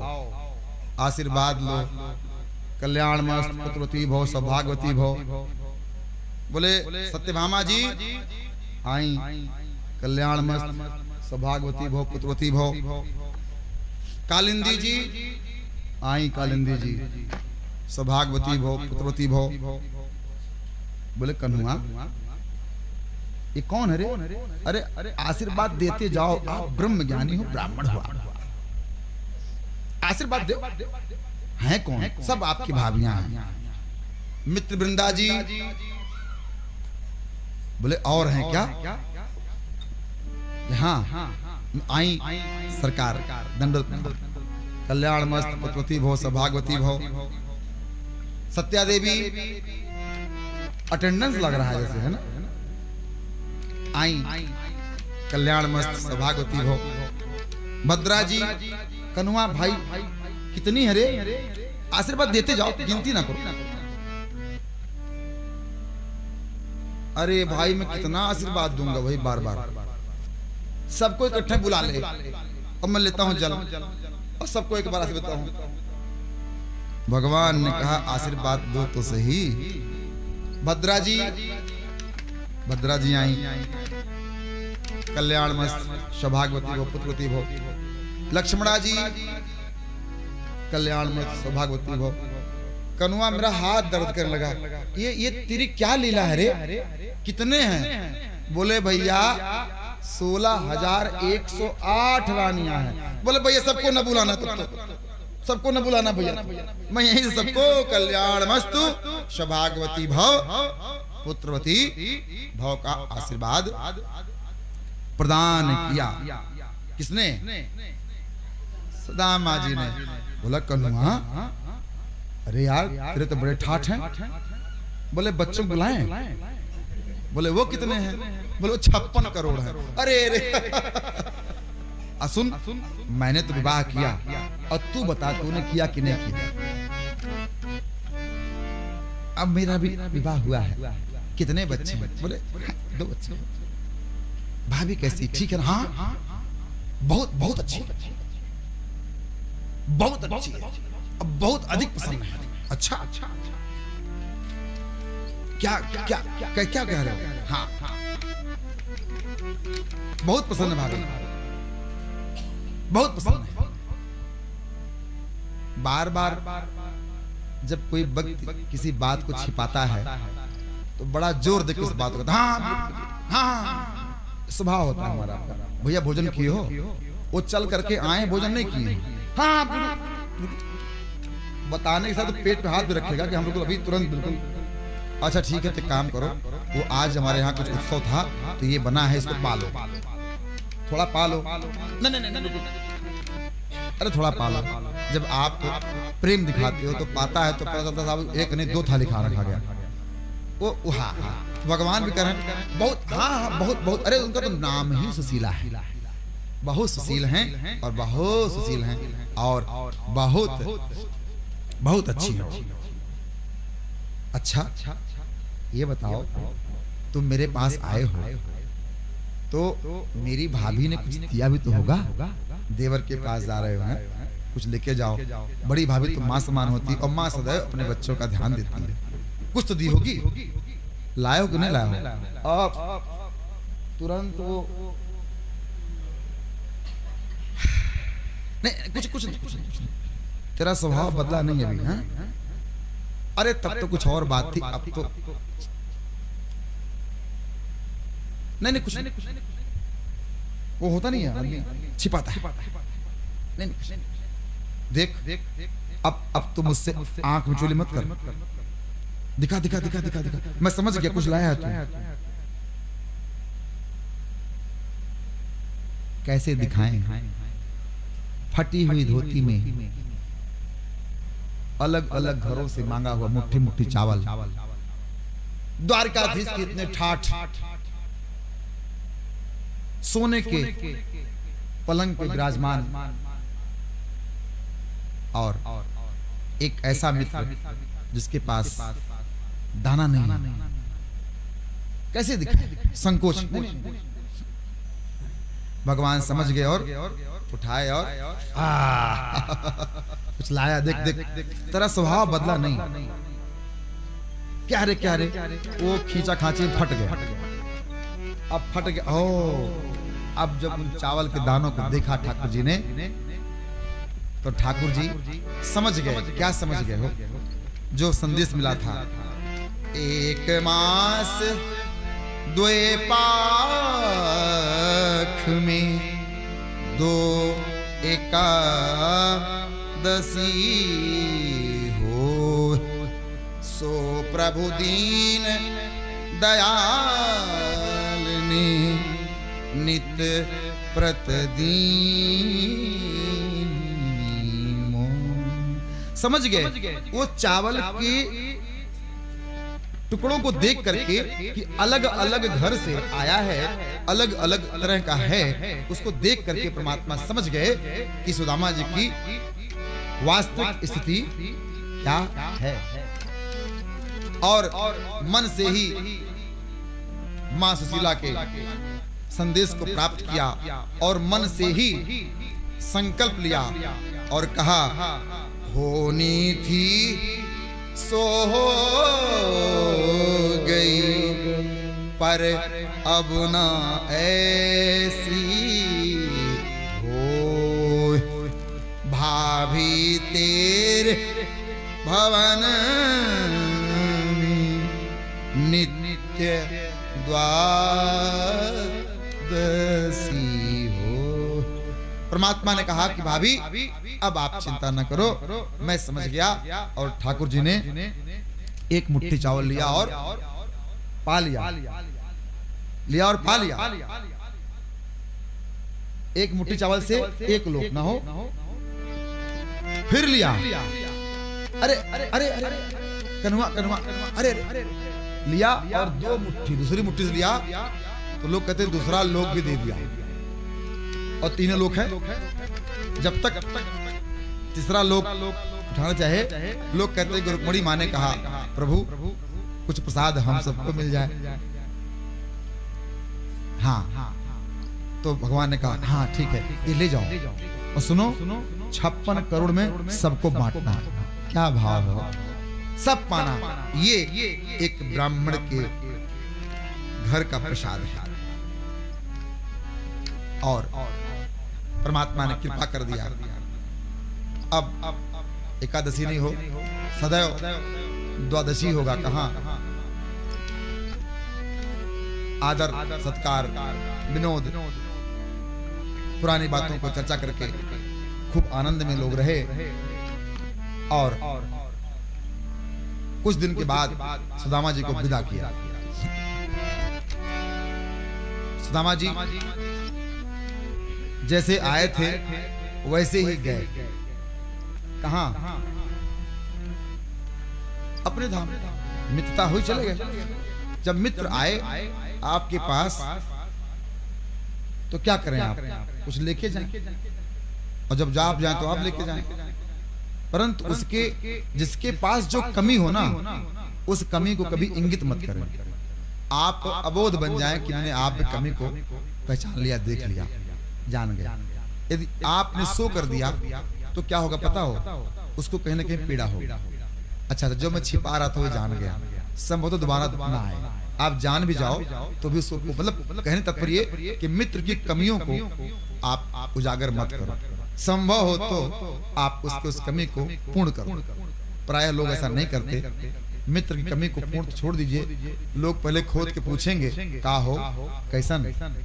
आशीर्वाद लो, कल्याण मस्त पुत्रवती भव, सौभाग्यवती भव। बोले सत्यभामा जी आई, कल्याण मस्त सौभाग्यवती भव, पुत्रवती भव। कालिंदी जी आई, कालिंदी जी सौभाग्यवती भव, पुत्रवती भव। बोले कन्हुआ, ये कौन है रे? अरे आशीर्वाद देते जाओ, आप ब्रह्म ज्ञानी हो, ब्राह्मण हो, आशीर्वाद दो। हैं कौन? सब आपकी भाभियां हैं। मित्र वृंदा जी। बोले और हैं क्या? हाँ, आई सरकार, दंडवत। कल्याण मस्त पुत्रवती भव, सौभाग्यवती भव। सत्या देवी, अटेंडेंस लग रहा है जैसे, है ना? आई, कल्याण मस्त सौभाग्यवती भव। भद्रा जी, कन्हुआ भाई कितनी है रे? आशीर्वाद देते जाओ, गिनती ना करो। अरे भाई मैं कितना आशीर्वाद दूंगा भाई, बार बार सबको इकट्ठे बुला ले, और मैं लेता हूं जल और सबको एक बार आशीर्वाद देता हूं। भगवान ने कहा आशीर्वाद दो तो सही। भद्रा जी, भद्रा जी आई, कल्याण मस्त सौभाग्यवती भव, पुत्रवती भव। लक्ष्मणा जी, कल्याण मस्त सौभाग्यवती भव। कन्हुआ मेरा हाथ दर्द करने लगा, ये तेरी क्या लीला है रे? कितने हैं? बोले भैया 16,108 रानियां हैं। बोले भैया सबको न बुलाना, तब तो सबको न बुलाना भैया, मैं यहीं से सबको कल्याण मस्तु सौभाग्यवती भव, पुत्रवती भव का आशीर्वाद प्रदान किया। किसने? सुदामा जी ने। बोला कन्हुआ, अरे यार तेरे तो बड़े ठाठ हैं। बोले बच्चों को बुलाएं। बोले वो कितने हैं? बोले 56 करोड़ है। अरे सुन, मैंने तो विवाह किया, और तू बता तूने किया कि नहीं किया? अब मेरा भी विवाह हुआ है। कितने बच्चे हैं? बोले 2 बच्चे। भाभी कैसी? ठीक है ना? हाँ, बहुत अच्छी, बहुत अच्छी है, अब बहुत अधिक पसंद है। अच्छा, क्या क्या क्या क्या कह रहे हो? हाँ, बहुत पसंद है भाभी, बहुत पसंद है। बार बार जब कोई व्यक्ति किसी बात को छिपाता है तो बड़ा जोर देकर उस बात को, हाँ हाँ, स्वभाव होता है हमारा। भैया भोजन किए हो? वो चल करके आए, भोजन नहीं किए? हाँ, बताने के साथ तो पेट पे हाथ भी रखेगा कि हम लोग अभी तुरंत बिल्कुल। अच्छा ठीक है, तो काम करो, वो आज हमारे यहाँ कुछ उत्सव था तो ये बना है, इसको पालो, थोड़ा पालो। नहीं, अरे थोड़ा पालो। जब आप प्रेम दिखाते हो तो पाता है तो पता चलता साहब एक नहीं 2 थाली खा रखा गया। वो हाँ, भगवान भी कह रहे हैं बहुत, हाँ बहुत। अरे उनका तो नाम ही सुशीला है, बहुत सुशील हैं और बहुत सुशील हैं और बहुत अच्छी है। अच्छा ये बताओ, तुम मेरे पास आए हो तो मेरी भाभी ने कुछ दिया भी तो होगा? देवर के पास जा रहे हो हैं कुछ लेके जाओ। बड़ी भाभी तो माँ समान होती और माँ सदैव अपने बच्चों का ध्यान देती है, कुछ तो दी होगी, लायो कि नहीं लायो? अब तुरंत वो नहीं, कुछ नहीं, तेरा स्वभाव बदला नहीं अभी। हाँ, अरे तब तो कुछ और बात थी, अब तो नहीं कुछ नहीं, वो होता नहीं है, आदमी छिपाता है। नहीं देख, अब तो मुझसे आंख मिचोली मत कर, दिखा दिखा दिखा दिखा दिखा, मैं समझ गया कुछ लाया है तू। कैसे दिखाएं? फटी हुई धोती में अलग अलग घरों से मांगा हुआ मुट्ठी मुट्ठी चावल, द्वारकाधीश के इतने ठाठ, सोने के पलंग पे विराजमान, और एक ऐसा मित्र जिसके पास दाना नहीं, कैसे दिखाए? संकोच। भगवान समझ गए और उठाए और कुछ लाया। देख देख, तेरा स्वभाव बदला नहीं। क्या रे, वो खींचा खांची फट गया। अब फट गया। ओ, अब जब उन चावल के दानों को देखा ठाकुर जी ने, तो ठाकुर जी समझ गए। क्या समझ गए हो? जो संदेश मिला था, एक मास द्वे पाख में दो एकादशी हो, सो प्रभु दीन दयाल ने नित प्रतिदीन। समझ गए वो चावल के टुकड़ों को देख करके कि अलग अलग घर से आया है, अलग अलग तरह का है, उसको देख करके परमात्मा समझ गए कि सुदामा जी की वास्तविक स्थिति क्या है। और मन से ही मां सुशीला के संदेश को प्राप्त किया और मन से ही संकल्प लिया और कहा, होनी थी सो हो गई, पर अब ना ऐसी हो। भाभी तेरे भवन में नित्य द्वादशी हो। परमात्मा ने कहा कि भाभी अब आप चिंता न करो, मैं समझ गया। और ठाकुर जी ने एक मुट्ठी चावल लिया और पा लिया, और पा लिया। एक मुट्ठी चावल से एक लोक ना हो, फिर लिया। अरे अरे अरे कन्हुआ कन्हुआ, अरे लिया और दो मुट्ठी दूसरी मुट्ठी से लिया, तो लोग कहते हैं दूसरा लोक भी दे दिया, और तीनों लोक है। जब तक तीसरा लोक उठाना चाहे, लोग कहते हैं रुक्मणी माँ ने कहा, प्रभु कुछ प्रसाद हम सबको मिल जाए। हाँ, तो भगवान ने कहा हाँ ठीक है, ये ले जाओ, और सुनो 56 करोड़ में सबको बांटना। क्या भाव है, सब पाना। ये एक ब्राह्मण के घर का प्रसाद है। और परमात्मा ने कृपा कर दिया। अब एकादशी नहीं हो, सदैव द्वादशी होगा। कहाँ आदर सत्कार विनोद, पुरानी बातों को चर्चा करके खूब आनंद में लोग रहे। और कुछ दिन के बाद सुदामा जी को विदा किया। सुदामा जी जैसे आए थे वैसे ही गए। कहां? अपने धाम। मित्रता हुई, चले गए। जब मित्र आए आपके पास तो क्या करें आप? कुछ लेके जाएं, और जब आप जाएं तो आप लेके जाएं। परंतु उसके जिसके पास जो कमी हो ना, उस कमी को कभी इंगित मत करें। आप अबोध बन जाएं कि मैंने आप में कमी को पहचान लिया, देख लिया, जान गया। यदि आपने सो कर दिया तो क्या होगा पता हो, उसको कहीं ना कहीं पीड़ा होगी। अच्छा, जो मैं छिपा रहा था वो जान गया, संभव तो दोबारा ना आए। आप जान भी जाओ तो भी उसको, मतलब कहने तात्पर्य कि मित्र की कमियों को आप उजागर मत करो, संभव हो तो आप उसके उस कमी को पूर्ण करो। प्रायः लोग ऐसा नहीं करते, मित्र की कमी को पूर्ण छोड़ दीजिए। लोग पहले खोद के पूछेंगे का हो, कैसन,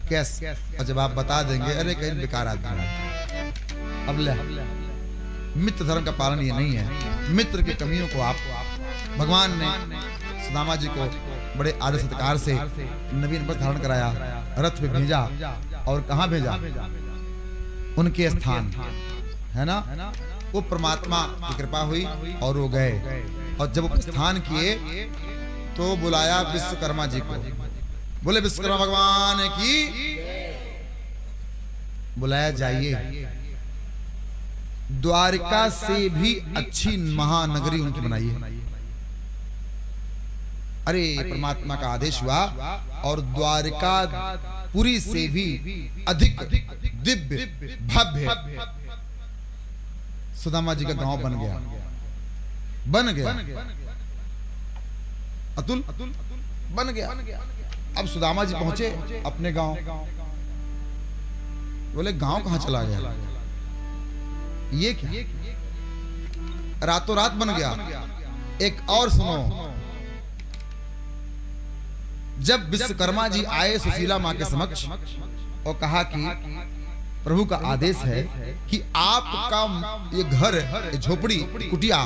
कैस, और जब आप बता देंगे अरे कहीं बेकार आदमी। अब ले, मित्र धर्म का पालन ये नहीं है। मित्र की कमियों को आप, भगवान ने सुदामा जी को बड़े आदर सत्कार से नवीन वस्त्र धारण कराया, रथ पे भेजा, और कहाँ भेजा, उनके स्थान है ना, वो परमात्मा की कृपा हुई और वो गए। और जब वो प्रस्थान किए तो बुलाया विश्वकर्मा जी को, बोले विश्वकर्मा भगवान की, बुलाया जाइए। द्वारिका से भी अच्छी महानगरी उनकी बनाई है। अरे परमात्मा का आदेश हुआ और द्वारिका पुरी से भी अधिक दिव्य भव्य सुदामा जी का गांव बन गया, बन गया, अतुल बन गया। अब सुदामा जी पहुंचे अपने गांव, बोले गांव कहां चला गया, ये क्या, रातों रात बन गया। एक और सुनो, जब विश्वकर्मा जी आए सुशीला मां के समक्ष और कहा कि प्रभु का आदेश है कि आपका ये घर, झोपड़ी, कुटिया,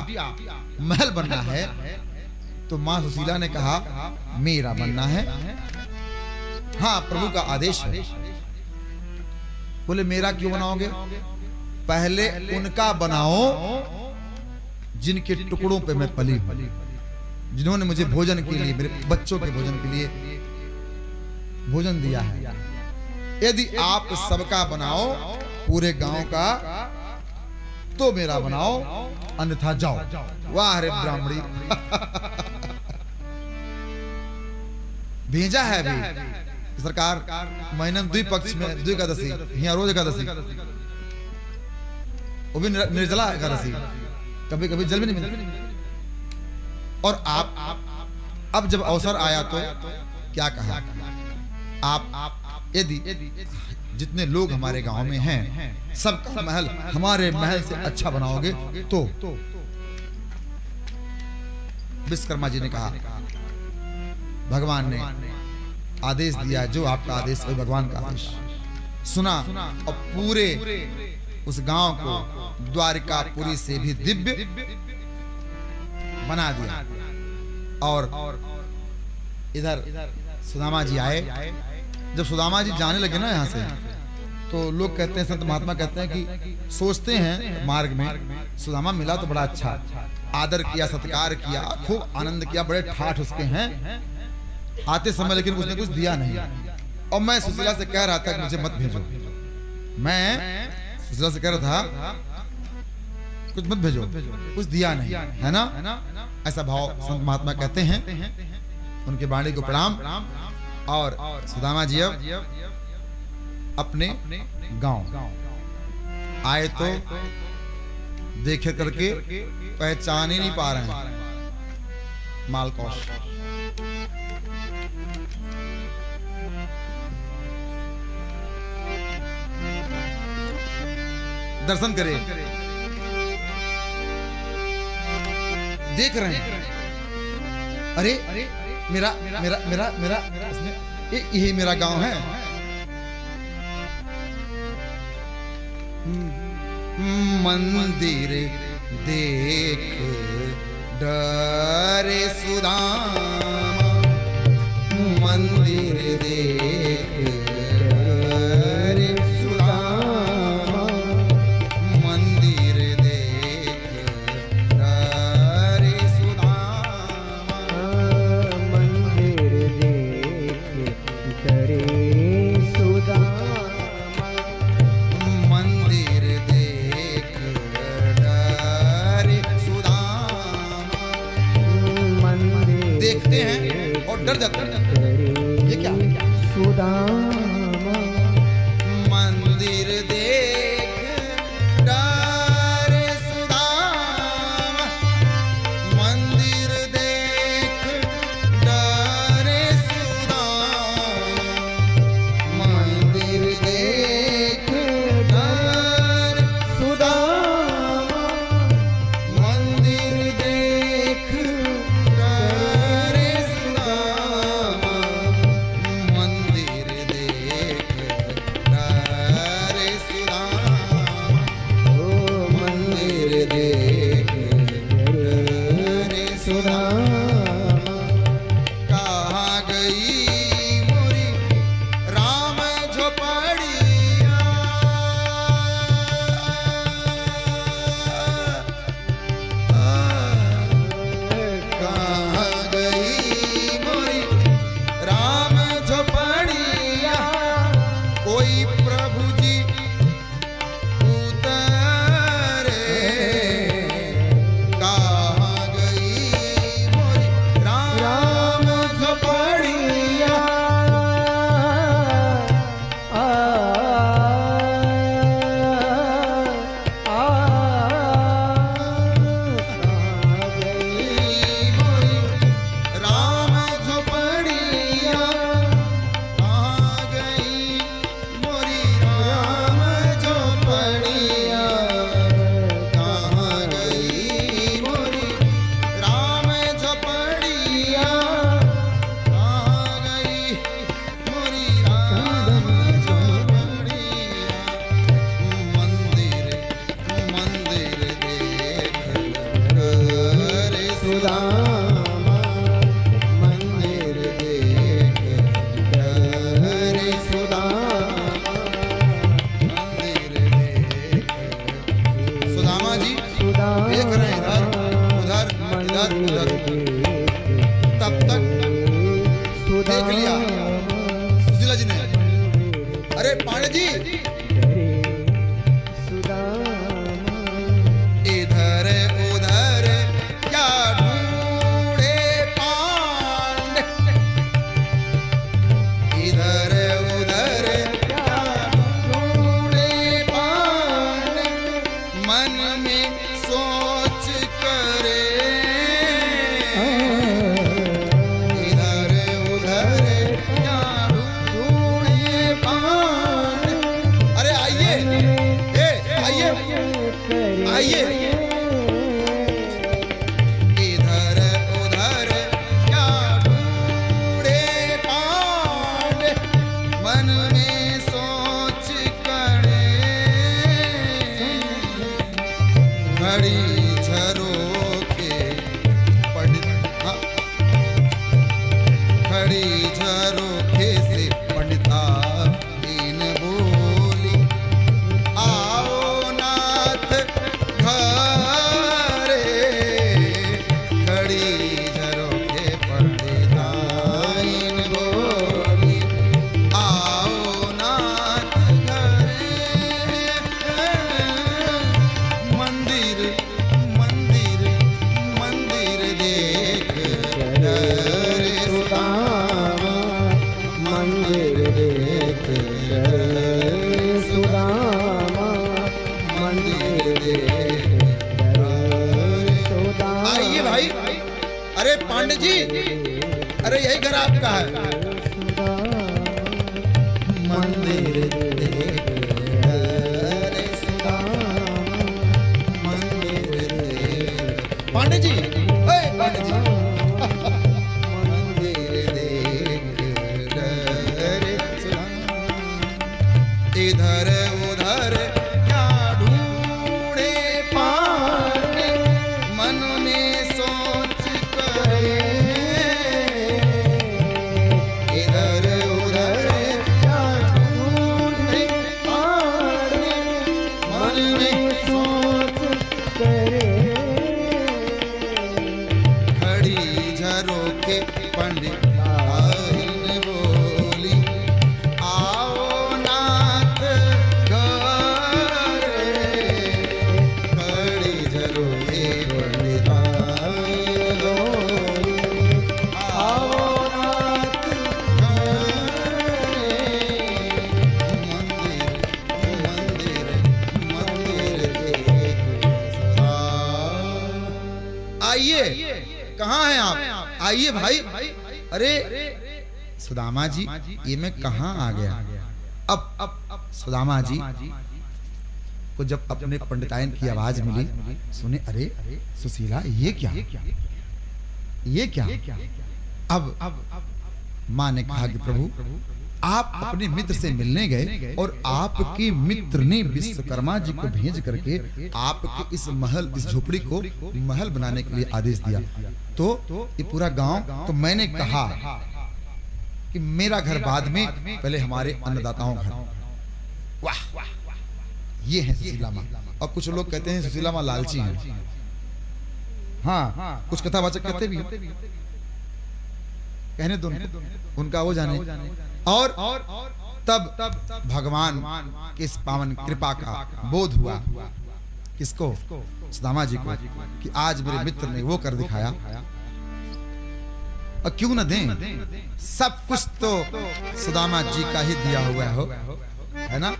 महल बनना है, तो मां सुशीला ने कहा मेरा बनना है। हाँ, प्रभु का आदेश है। बोले मेरा क्यों बनाओगे, पहले उनका बनाओ जिनके टुकड़ों पे मैं पली हूं, जिन्होंने मुझे भोजन के लिए, मेरे बच्चों के भोजन के लिए भोजन दिया है। यदि आप सबका बनाओ, पूरे गांव का, तो मेरा बनाओ, अन्यथा जाओ। वाह रे ब्राह्मणी भेजा है अभी सरकार, महीने द्विपक्ष में द्विएकादशी, यहाँ रोज एकादशी, वो भी निर्जला एकादशी, कभी कभी जल भी नहीं मिलता। और आप अब जब अवसर आया तो क्या कहा, आप यदि जितने लोग हमारे गांव में हैं सबका महल हमारे महल से अच्छा बनाओगे तो विश्वकर्मा जी ने कहा, भगवान ने आदेश दिया, जो आपका आदेश है भगवान का आदेश सुना, और पूरे उस गांव को द्वारिकापुरी से भी दिव्य बना दिया। और इधर सुदामा जी आए। जब सुदामा जी जाने लगे ना यहाँ से, तो लोग कहते हैं, संत महात्मा कहते हैं कि सोचते हैं मार्ग में सुदामा मिला तो बड़ा अच्छा, आदर किया, सत्कार किया, खूब आनंद किया, बड़े ठाठ उसके हैं आते समय, लेकिन उसने कुछ दिया नहीं। और मैं सुशीला से कह रहा था कि मुझे मत भेजो, मैं सुशीला से कह रहा था कुछ मत भेजो, कुछ दिया नहीं, है ना, ऐसा भाव संत महात्मा कहते हैं। उनके वाणी को प्रणाम। और सुदामा जी अब अपने गांव आए तो देखे करके पहचान ही नहीं पा रहे हैं मालकौश। दर्शन करे, देख रहे हैं, अरे मेरा मेरा मेरा मेरा इसमें यही मेरा गांव है। मंदिर देख डरे सुदामा, मंदिर देख डरे सुदामा, मंदिर देख डरे सुदामा, मंदिर देख डरे सुदामा, मंदिर देख डरे सुदामा। मंदिर देखते हैं और डर जाते हैं, ये क्या सुदामा, मंदिर देख डरे देख लिया सुशीला जी ने। अरे पांडे जी इधर उधर क्या ढूंढे पांडे, इधर उधर क्या ढूंढे पांडे, मन में सोच करे इधर उधर क्या ढूंढे पांडे। अरे आइए, आइए आइए, इधर उधर क्या ढूंढे पांडे, मन में सोच करे घड़ी झरोखे पंडित, खड़ी झरोखे से पंडिता इन बोली, आओ नाथ घरे, खड़ी झरोखे पंडिता इन बोली, आओ नाथ घरे, मंदिर मंदिर मंदिर देख डरे सुदामा, मंदिर देख डरे सुदामा, मंदिर देख डरे सुदामा। आइए भाई। अरे पांडे जी, अरे यही घर आपका है। मंदिर देख डरे सुदामा, मंदिर देख। पांडे जी, ओए पांडे जी, मंदिर देख डरे सुदामा, इधर उधर क्या ढूंढे पांडे, मन में सोच करे इधर उधर क्या ढूंढे पांडे, मन में सोच करे खड़ी झरोखे पंडित आइन बोली, आओ नाथ घरे, खड़ी झरोखे पंडित आइन बोली, आओ नाथ घरे, मंदिर मंदिर मंदिर देख। आइए, कहाँ हैं आप? आइए भाई। अरे सुदामा जी, ये मैं कहाँ आ गया? अब सुदामा जी को जब अपने पंडिताइन की आवाज मिली, सुने अरे सुशीला ये क्या, ये क्या? अब माँ ने कहा कि प्रभु आप अपने मित्र से मिलने गए और आपके मित्र ने विश्वकर्मा जी को भेज करके आपके इस महल, इस झोपड़ी को महल बनाने के लिए आदेश दिया। तो ये पूरा गांव, तो मैंने कहा कि मेरा घर बाद में, पहले हमारे अन्नदाताओं घर। वाह, ये है सुशीला माँ। और कुछ लोग कहते हैं सुशीला माँ लालची है। हाँ, कुछ कथावाचक कहते भी हैं, कहने दो उनका वो जाने। और तब भगवान की इस पावन कृपा का बोध हुआ, किसको? सुदामा जी को, कि आज मेरे मित्र ने वो कर दिखाया, और क्यों न दें, सब कुछ तो सुदामा जी का ही दिया हुआ हो, है ना?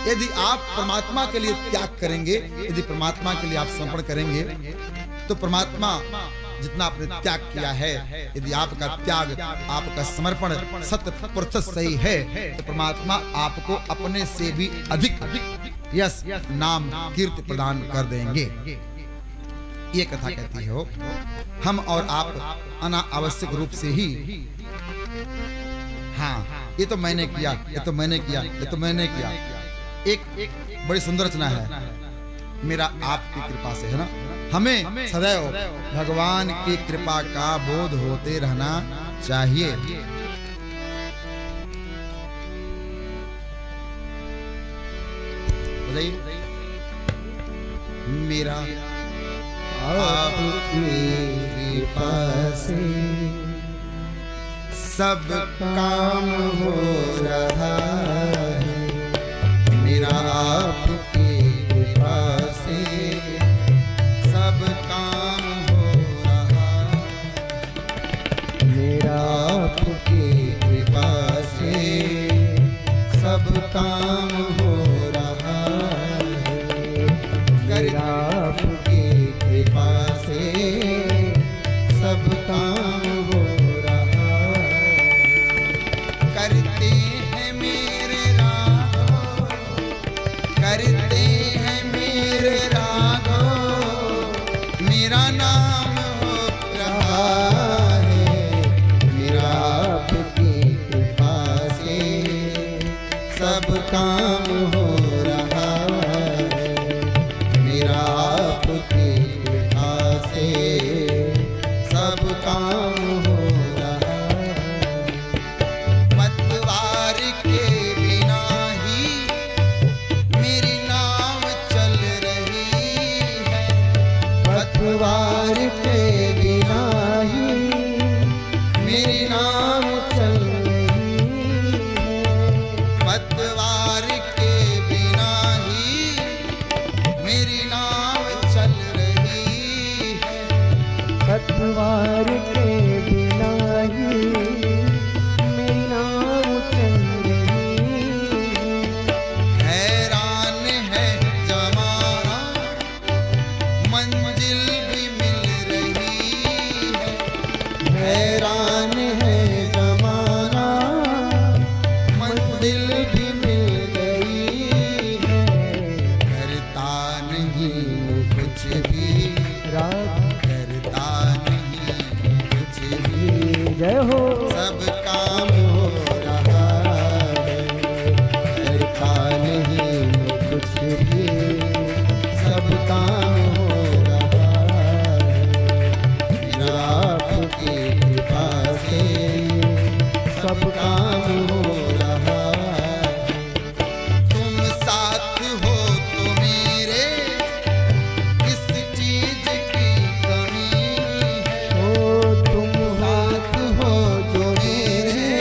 यदि आप परमात्मा के लिए त्याग करेंगे, यदि परमात्मा के लिए आप समर्पण करेंगे, तो परमात्मा जितना आपने त्याग किया है, यदि आपका त्याग, आपका समर्पण 100% सही है, तो परमात्मा आपको अपने से भी अधिक यश, नाम, कीर्ति प्रदान कर देंगे। ये कथा कहती हो। हम और आप अनावश्यक रूप से ही, हाँ ये तो मैंने किया, ये तो मैंने किया, ये तो मैंने किया। एक बड़ी सुंदर रचना है, मेरा आपकी कृपा से, है ना? हमें सदैव भगवान की कृपा का बोध होते रहना चाहिए। बताइए, मेरा आपकी कृपा से सब काम हो रहा है मेरा आपकी कृपा से सब काम हो रहा मेरा आपकी कृपा से सब काम हो रहा मेरा आपकी कृपा से सब काम हो रहा करते हैं मेरे राघव करते हैं मेरे राघव मेरा नाम हो रहा है मेरा आपकी कृपा से सब काम हो रहा है मेरा आपकी कृपा से सब काम हो रहा पतवार के बिना ही मेरी नाव चल रही है पतवार के बिना ही मेरी नाव चल रही है पतवार के बिना ही मेरी नाव चल रही है पतवार के बिना ही मेरी नाव चल रही है हैरान है जमाना मंजिल भी मिल रही है हैरान है जमाना मंजिल भी मिल गई है करता नहीं हूँ कुछ भी राग करता नहीं हूँ कुछ भी जय हो सब काम हो रहा है करता नहीं हूँ कुछ भी सब काम हो रहा है मेरा आपकी कृपा से सब काम हो रहा है तुम साथ हो तो मेरे किस चीज की कमी है ओ तुम साथ हो जो मेरे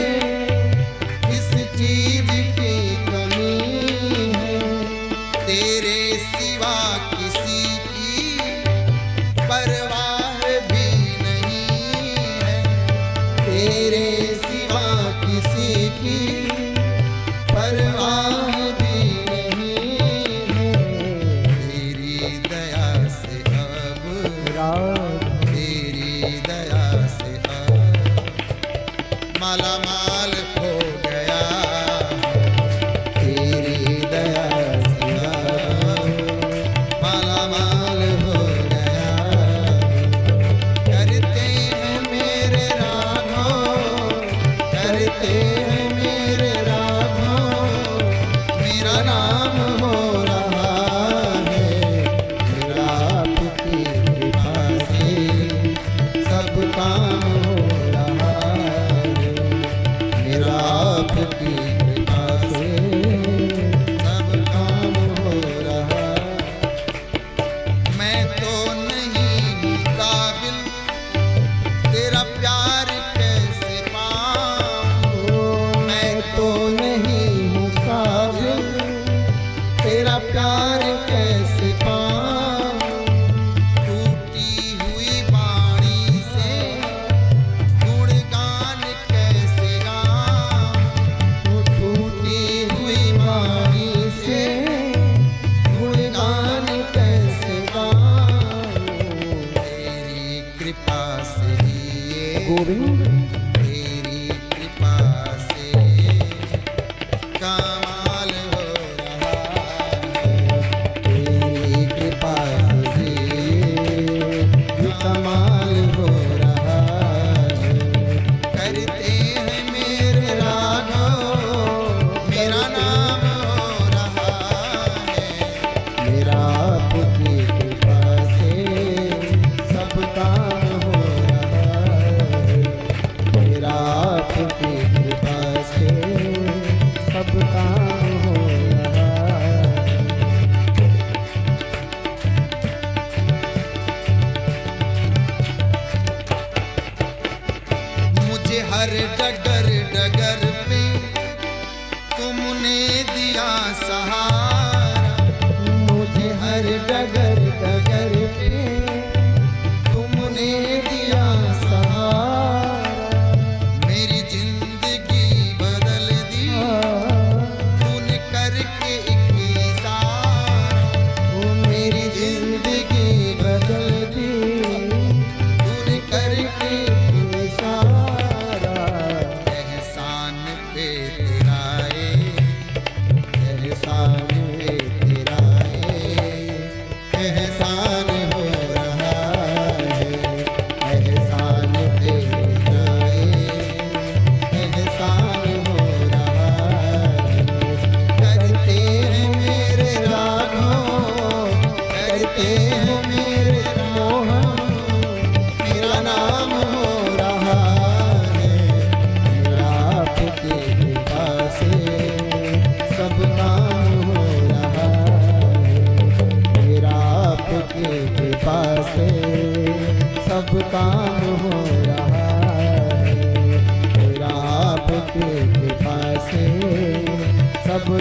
किस चीज की कमी है तेरे सिवा किसी की परवाह भी नहीं है तेरे सिवा किसी की परवाह भी नहीं है तेरी दया से अब राग तेरी दया से अब माला माल हो गया तेरी दया से अब माला माल हो गया करते हैं मेरे राघव करते हैं मेरे राघव मेरा नाम हो रहा है मेरा आपकी कृपा से सब काम हो रहा है मेरा आपकी कृपा से सब काम हो रहा मैं तो नहीं हूँ काबिल तेरा प्यार कैसे पाऊं मैं तो नहीं हूँ काबिल तेरा प्यार कैसे पाऊं टूटी हुई बाणी से गुणगान कैसे गाऊं टूटी हुई बाणी से गुणगान कैसे गाऊं तेरी कृपा से ये गोविंद तेरी कृपा से कमाल हो रहा है तेरी कृपा से कमाल हो रहा है करते हैं मेरे राघव मेरा नाम हो रहा है मेरा आपकी कृपा से सब काम हो रहा है मेरा आपकी कृपा से सब काम हो रहा मुझे हर जगह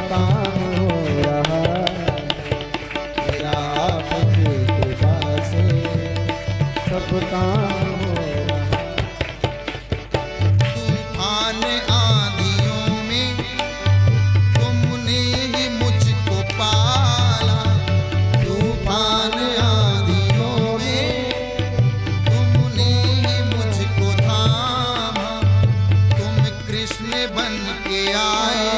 काम हो रहा मेरा आपकी कृपा से सब काम हो रहा। तूफान आंधियों में तुमने ही मुझको पाला, तूफान आंधियों में तुमने ही मुझको थामा। तुम कृष्ण बन के आए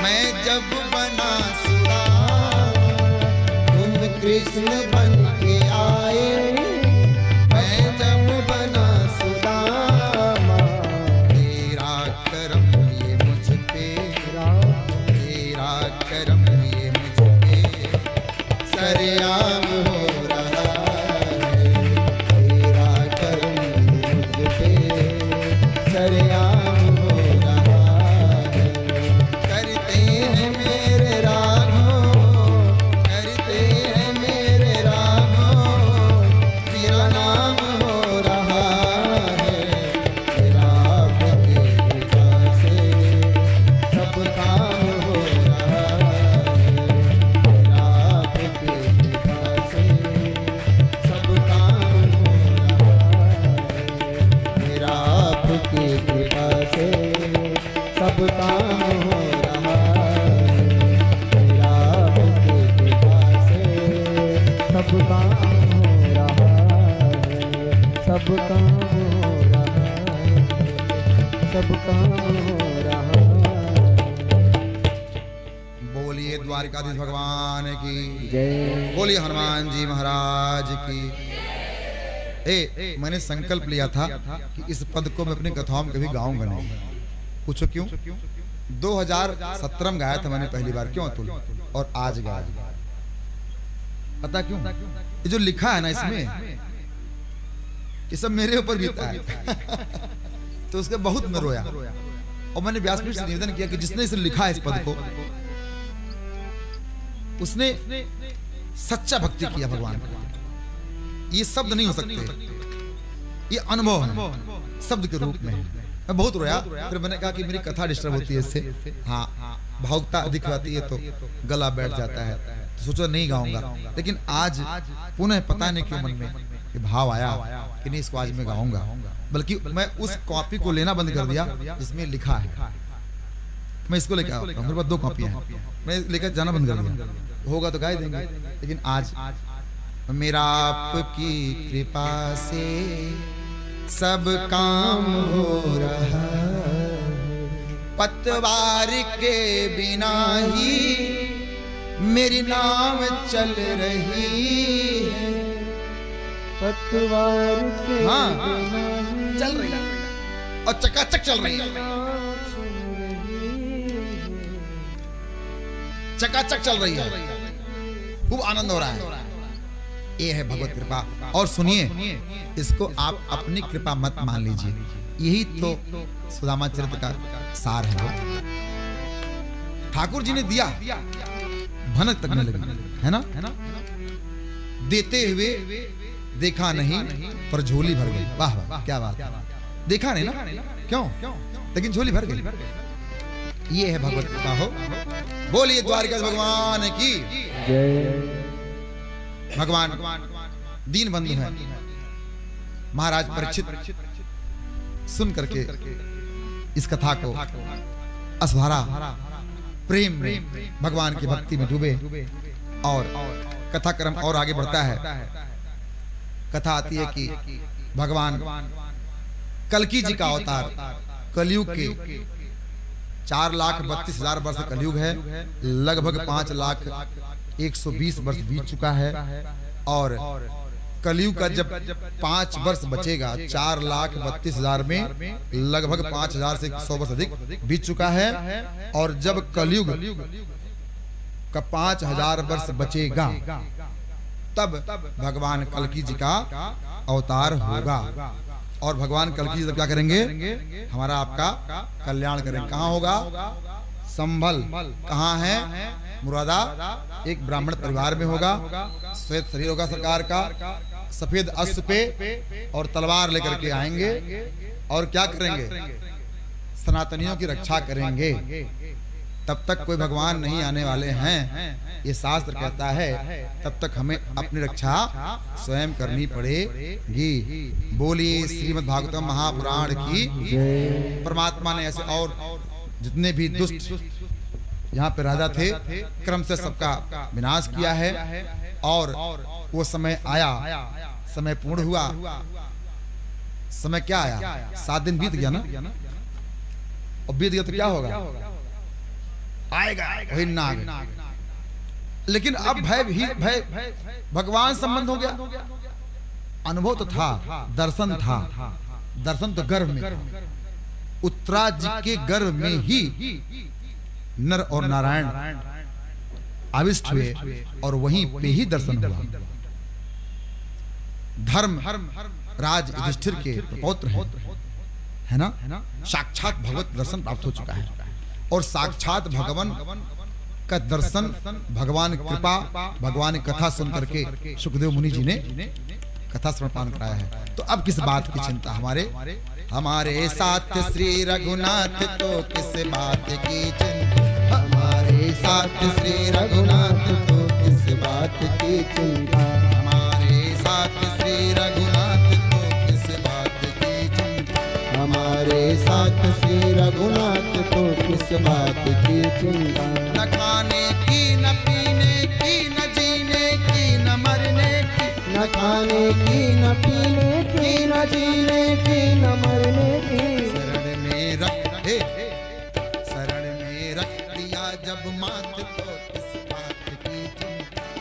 मैं जब बना सुदामा, तुम कृष्ण बन के आए मैं जब बना सुदामा। तेरा करम ये मुझ पे, तेरा करम ये मुझ पे सरेआम हो रहा है। तेरा करम ये मुझ पे सरेआम हो रहा है। करते हैं मेरे राघो, करते हैं मेरे राघो, तेरा नाम हो रहा है। तेरा आपकी कृपा से सब काम हो रहा है। तेरा आपकी कृपा से सब काम हो रहा है। तेरा आपकी कृपा से सब काम हो रहा है। तेरा आपकी कृपा से सब काम हो रहा है। सब काम हो रहा है। सब काम हो रहा है। बोलिए द्वारिकाधीश भगवान की जय। बोलिए हनुमान जी महाराज की। मैंने संकल्प लिया था कि इस पद को मैं अपनी कथाओं में कभी गाऊंगा नहीं। पूछो क्यों? 2017 में गाया था मैंने पहली बार, क्यों अतुल? और आज गाया। पता क्यों? ये जो लिखा है ना इसमें, ये सब मेरे ऊपर बीता है। तो उसके बहुत मैं रोया और मैंने व्यासपीठ से निवेदन किया कि जिसने इसे लिखा है इस पद को, उसने सच्चा भक्ति किया भगवान का। ये शब्द नहीं हो सकते, ये अनुभव है शब्द के रूप में। मैं बहुत रोया, फिर मैंने कहा कि मेरी कथा डिस्टर्ब होती है इससे, हाँ भावुकता अधिक होती है तो गला बैठ जाता है, तो सोचा नहीं गाऊंगा। लेकिन आज पुनः पता नहीं क्यों मन में कि भाव आया कि नहीं इसको आज मैं गाऊंगा। बल्कि मैं उस कॉपी को लेना बंद कर दिया जिसमें लिखा है। मैं इसको लेकर आता हूं, मेरे पास 2 कॉपियां हैं, मैं लेकर जाना बंद कर दिया। होगा तो गा देंगे, लेकिन आज मेरा आपकी कृपा से सब काम हो रहा है। पतवार के बिना ही मेरी नाव चल रही है। पतवार के हाँ, बिना ही चल रही है और चकाचक चल रही है, चकाचक चल रही है, खूब आनंद हो रहा है। ये है भगवत कृपा। और सुनिए, इसको आप अपनी कृपा मत मान लीजिए, यही तो सुदामा चरित्र का सार है। ठाकुर जी ने दिया, भनक तकने लगी, है ना? देते हुए देखा नहीं पर झोली भर गई। वाह वाह, क्या बात है। देखा नहीं ना, क्यों? लेकिन झोली भर गई। ये है भगवत कृपा हो। बोलिए द्वारिका भगवान की जय। भगवान दीन बंधु हैं। महाराज परीक्षित सुन करके इस कथा को असधारा प्रेम में भगवान की भक्ति में डूबे और कथा क्रम और आगे बढ़ता है। कथा आती है कि भगवान कल्की जी का अवतार, कलयुग के 4,32,000 वर्ष कलयुग है, लगभग 5,01,20 वर्ष बीत चुका है। और कलयुग का जब 5 वर्ष बचेगा, 4,32,000 में लगभग 5,000 से 100 वर्ष अधिक बीत चुका है। और जब कलयुग का 5,000 वर्ष बचेगा, तब भगवान कल्की जी का अवतार होगा। और भगवान कल्की जी तब क्या करेंगे? हमारा आपका कल्याण करेंगे। कहाँ होगा? संभल। कहाँ है? मुरादा। एक ब्राह्मण परिवार में होगा, श्वेत शरीर होगा सरकार का, सफेद अश्व पे और तलवार लेकर के आएंगे और क्या करेंगे? सनातनियों की रक्षा करेंगे। तब तक कोई भगवान नहीं आने वाले हैं, ये शास्त्र कहता है, तब तक हमें अपनी रक्षा स्वयं करनी पड़ेगी। बोलिए श्रीमद् भागवतम महापुराण की। परमात्मा ने ऐसे और जितने भी दुष्ट यहाँ पे राजा थे क्रम से सबका विनाश किया है। और वो समय आया, समय पूर्ण हुआ। समय क्या आया? 7 दिन बीत गया ना, और बीत गया तो क्या होगा? आएगा वही नाग। लेकिन अब भय भगवान संबंध हो गया। अनुभव तो था, दर्शन था, दर्शन तो गर्भ में, उत्तरा जी के गर्भ में ही नर और नारायण आविष्ट हुए और वहीं पे ही दर्शन हुआ। धर्म राज युधिष्ठिर के पौत्र हैं, है ना? साक्षात भगवत दर्शन प्राप्त हो चुका है और साक्षात भगवान का दर्शन, भगवान कृपा, भगवान की कथा सुन करके सुखदेव मुनि जी ने कथा श्रवण कराया है। तो अब किस बात की चिंता? हमारे साथ श्री रघुनाथ, तो किस बात की चिंता? हमारे साथ श्री रघुनाथ, तो किस बात की चिंता? हमारे साथ श्री रघुनाथ, तो किस बात की चिंता? हमारे साथ श्री रघुनाथ, तो किस बात की चिंता? न खाने की, न पीने की, न जीने की, न मरने की, न खाने की, न पीने की, न जीने की, न मरने की। शरण में रख दे, शरण में रख दिया जब मात, तो किस बात की चिंता?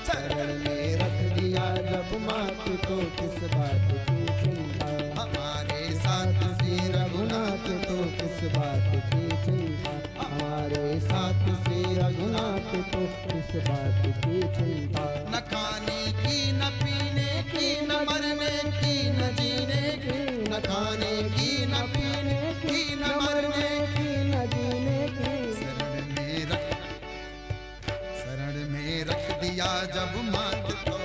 शरण में रख दिया जब मात, तो किस बात की चिंता? हमारे साथ श्री रघुनाथ, तो किस बात की चिंता? हमारे साथ श्री रघुनाथ, तो किस बात की चिंता? न खाने की, न पीने की, न मरने की, न जीने की, न खाने की, न पीने की, न मरने की, न जीने की। शरण में रख दिया जब मात, तो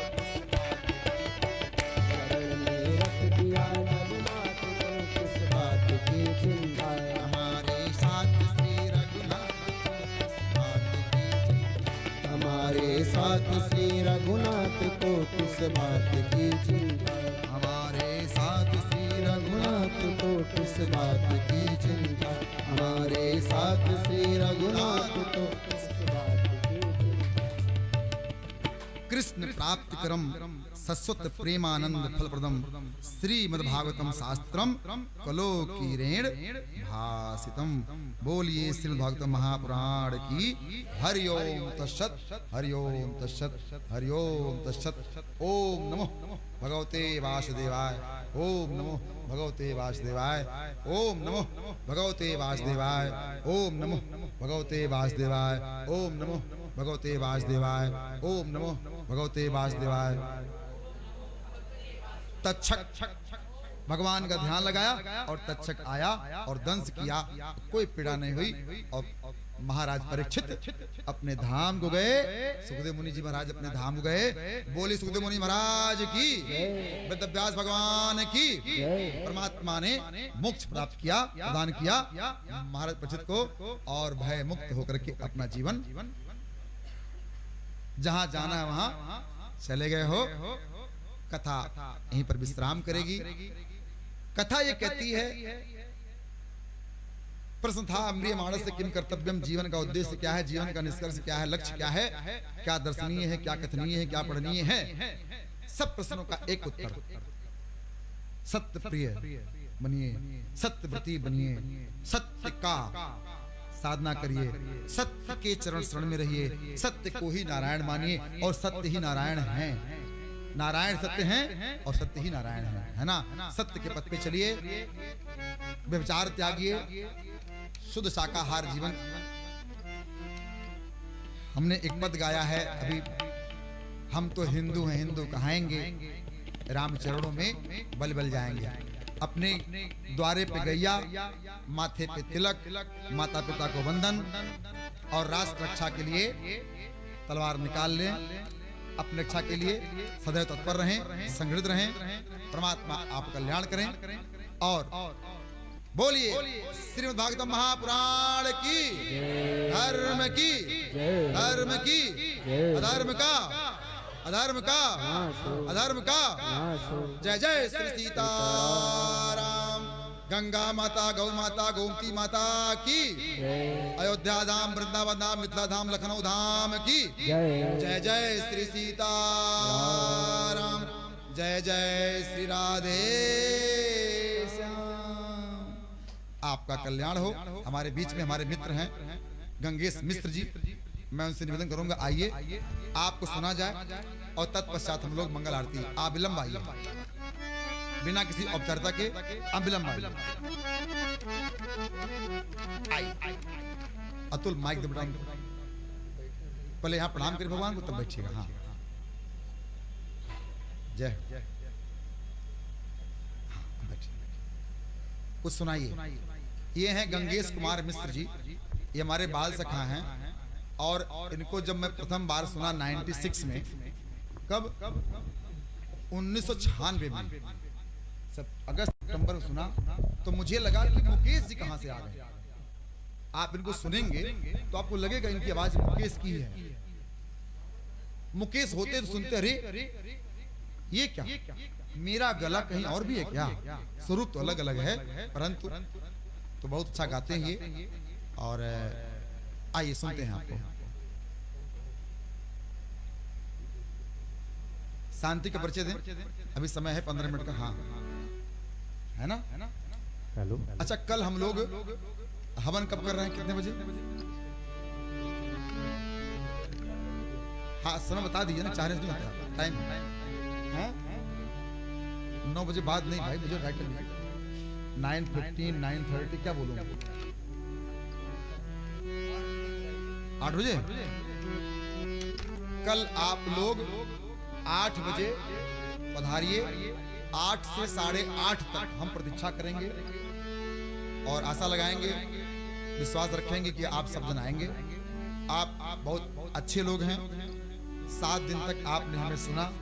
शरण में रख दिया जब मात, तो किस बात की चिंता? हमारे साथ श्री रघुनाथ, तो किस बात की चिंता? हमारे साथ श्री रघुनाथ, तो किस बात की चिंता? हमारे साथ श्री रघुनाथ, तो किस बात की चिंता? हमारे साथ श्री रघुनाथ, तो किस बात की चिंता? कृष्ण प्राप्ति करम सस्वत प्रेमानंद फलप्रदम श्रीमद्भागवतम शास्त्रम कलोकीरेण भासितम। बोलिए श्रीमद्भागवतम महापुराण की। हरिओम तत्सत, हरिओम तत्सत, हरिओम तत्सत। ओम नमो भगवते वासुदेवाय, ओम नमो भगवते वासुदेवाय, ओम नमो भगवते वासुदेवाय, ओम नमो भगवते वासुदेवाय, ओम नमो भगवते वासुदेवाय, ओम नमो भगवते वासुदेवाय। तक्षक भगवान का ध्यान लगाया और तक्षक आया और दंश किया, कोई पीड़ा नहीं हुई। और महाराज परीक्षित अपने धाम को गए। सुखदेव मुनि जी महाराज अपने धाम को गए। बोली सुखदेव मुनि महाराज की, वेदव्यास भगवान की। परमात्मा ने मोक्ष प्राप्त किया, प्रदान किया महाराज परीक्षित को, और भय मुक्त होकर के अपना जीवन जहां जाना है वहां चले गए हो। कथा यहीं पर विश्राम करेगी। कथा ये कहती है, प्रश्न था अम्रिय मानस से किम कर्तव्यम, जीवन का उद्देश्य क्या है, जीवन का निष्कर्ष क्या है, लक्ष्य क्या है, क्या दर्शनीय है, क्या कथनीय है, क्या पढ़नीय है। सब प्रश्नों का एक उत्तर, सत्य प्रिय बनिए, सत्यव्रती बनिए, सत्य का साधना करिए, सत्य के चरण शरण में रहिए, सत्य को ही नारायण मानिए और सत्य ही नारायण हैं। नारायण सत्य हैं और सत्य ही नारायण है ना। सत्य के पथ पे चलिए, व्यभिचार त्यागिए, शुद्ध शाकाहार जीवन। हमने एक पद गाया है अभी, हम तो हिंदू हैं, हिंदू कहाएंगे, राम चरणों में बल बल जाएंगे। अपने द्वारे पे गैया, माथे पे तिलक, माता पिता को वंदन और राष्ट्र रक्षा के लिए तलवार निकाल लें। अपने रक्षा के लिए सदैव तत्पर रहें, संगठित रहें। परमात्मा आप कल्याण करें और बोलिए श्रीमद् भागवतम महापुराण की, धर्म की, धर्म की, अधर्म का, अधर्म का, अधर्म का। जय जय श्री सीताराम। गंगा माता, गौ माता, गोमती माता की, अयोध्या धाम, वृंदावन धाम, मिथिला धाम, लखनऊ धाम की। जय जय श्री सीताराम। जय जय श्री राधे श्याम। आपका कल्याण हो। हमारे बीच में हमारे मित्र हैं गंगेश मिश्र जी, मैं उनसे निवेदन करूंगा आइए आपको सुना जाए और तत्पश्चात हम लोग मंगल आरती। आप विलंब आइए, बिना किसी औपचारिकता के आप विलंब आइए। अतुल माइक दे बटन, पहले यहाँ प्रणाम करिए भगवान को, तब बैठिएगा। हाँ जय, कुछ सुनाइए। ये हैं गंगेश कुमार मिश्र जी, ये हमारे बाल सखा हैं और इनको जब मैं प्रथम बार सुना 96 में, कब 1996 में, सब अगस्त सितंबर में सुना, तो मुझे लगा कि मुकेश जी कहां से आ गए। आप इनको सुनेंगे तो आपको लगेगा इनकी आवाज मुकेश की है। मुकेश होते तो सुनते अरे ये क्या, मेरा गला कहीं और भी है क्या। स्वरूप तो अलग अलग है, परंतु तो बहुत अच्छा गाते हैं ये। और आइए सुनते हैं आपको। शांति का परिचय दें, अभी समय है 15 मिनट का। हाँ है ना। हेलो। अच्छा, कल हम लोग हवन कब कर रहे हैं, कितने बजे? हाँ समय बता दीजिए ना, 4 बजे टाइम है। 9 बजे बाद नहीं भाई, मुझे राइट 9:15 9:30 क्या बोलूं, 8 बजे। कल आप लोग 8 बजे पधारिए। 8 से 8:30 तक हम प्रतीक्षा करेंगे और आशा लगाएंगे, विश्वास रखेंगे कि आप सब जन आएंगे। आप बहुत अच्छे लोग हैं, 7 दिन तक आपने हमें सुना,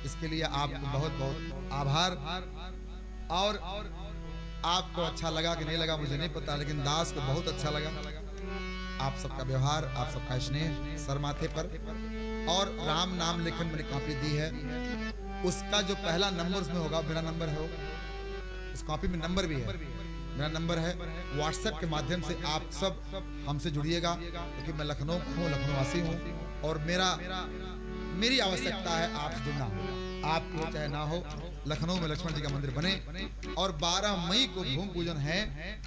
इसके लिए आपको बहुत बहुत आभार। और आपको अच्छा लगा कि नहीं लगा मुझे नहीं पता, लेकिन दास को बहुत अच्छा लगा। आप सबका व्यवहार, आप सबका स्नेह सर माथे पर। और राम नाम लेखन मैंने कॉपी दी है, उसका जो पहला नंबर उसमें होगा मेरा नंबर है। उस कॉपी में नंबर भी है, मेरा नंबर है। व्हाट्सएप के माध्यम से आप सब हमसे जुड़िएगा, क्योंकि मैं लखनऊ हूँ, लखनऊ वासी हूँ, और मेरी आवश्यकता है आपसे जुड़ना। आपको चाहे ना हो, लखनऊ में लक्ष्मण जी का मंदिर बने। और 12 मई को भूमि पूजन है।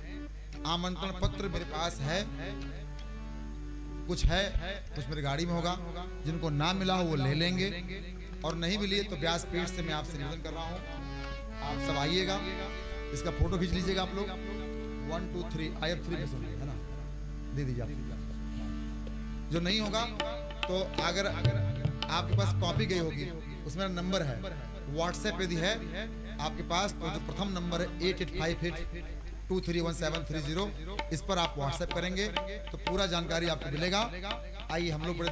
आमंत्रण पत्र मेरे पास है, कुछ मेरी गाड़ी में होगा। जिनको ना मिला हो वो ले लेंगे, और नहीं भी लिए तो व्यासपीठ से मैं आपसे निवेदन कर रहा हूँ, आप सब आइएगा। इसका फोटो खींच लीजिएगा आप लोग। 1 2 3 IF3 में सुनिए, है ना, दे दीजिए आप। जो नहीं होगा तो अगर आपके पास कॉपी गई होगी, उसमें नंबर है, व्हाट्सएप यदि है आपके पास, तो जो प्रथम नंबर है 8858231730, इस पर आप व्हाट्सएप करेंगे तो पूरा जानकारी आपको मिलेगा। आइए हम लोग बड़े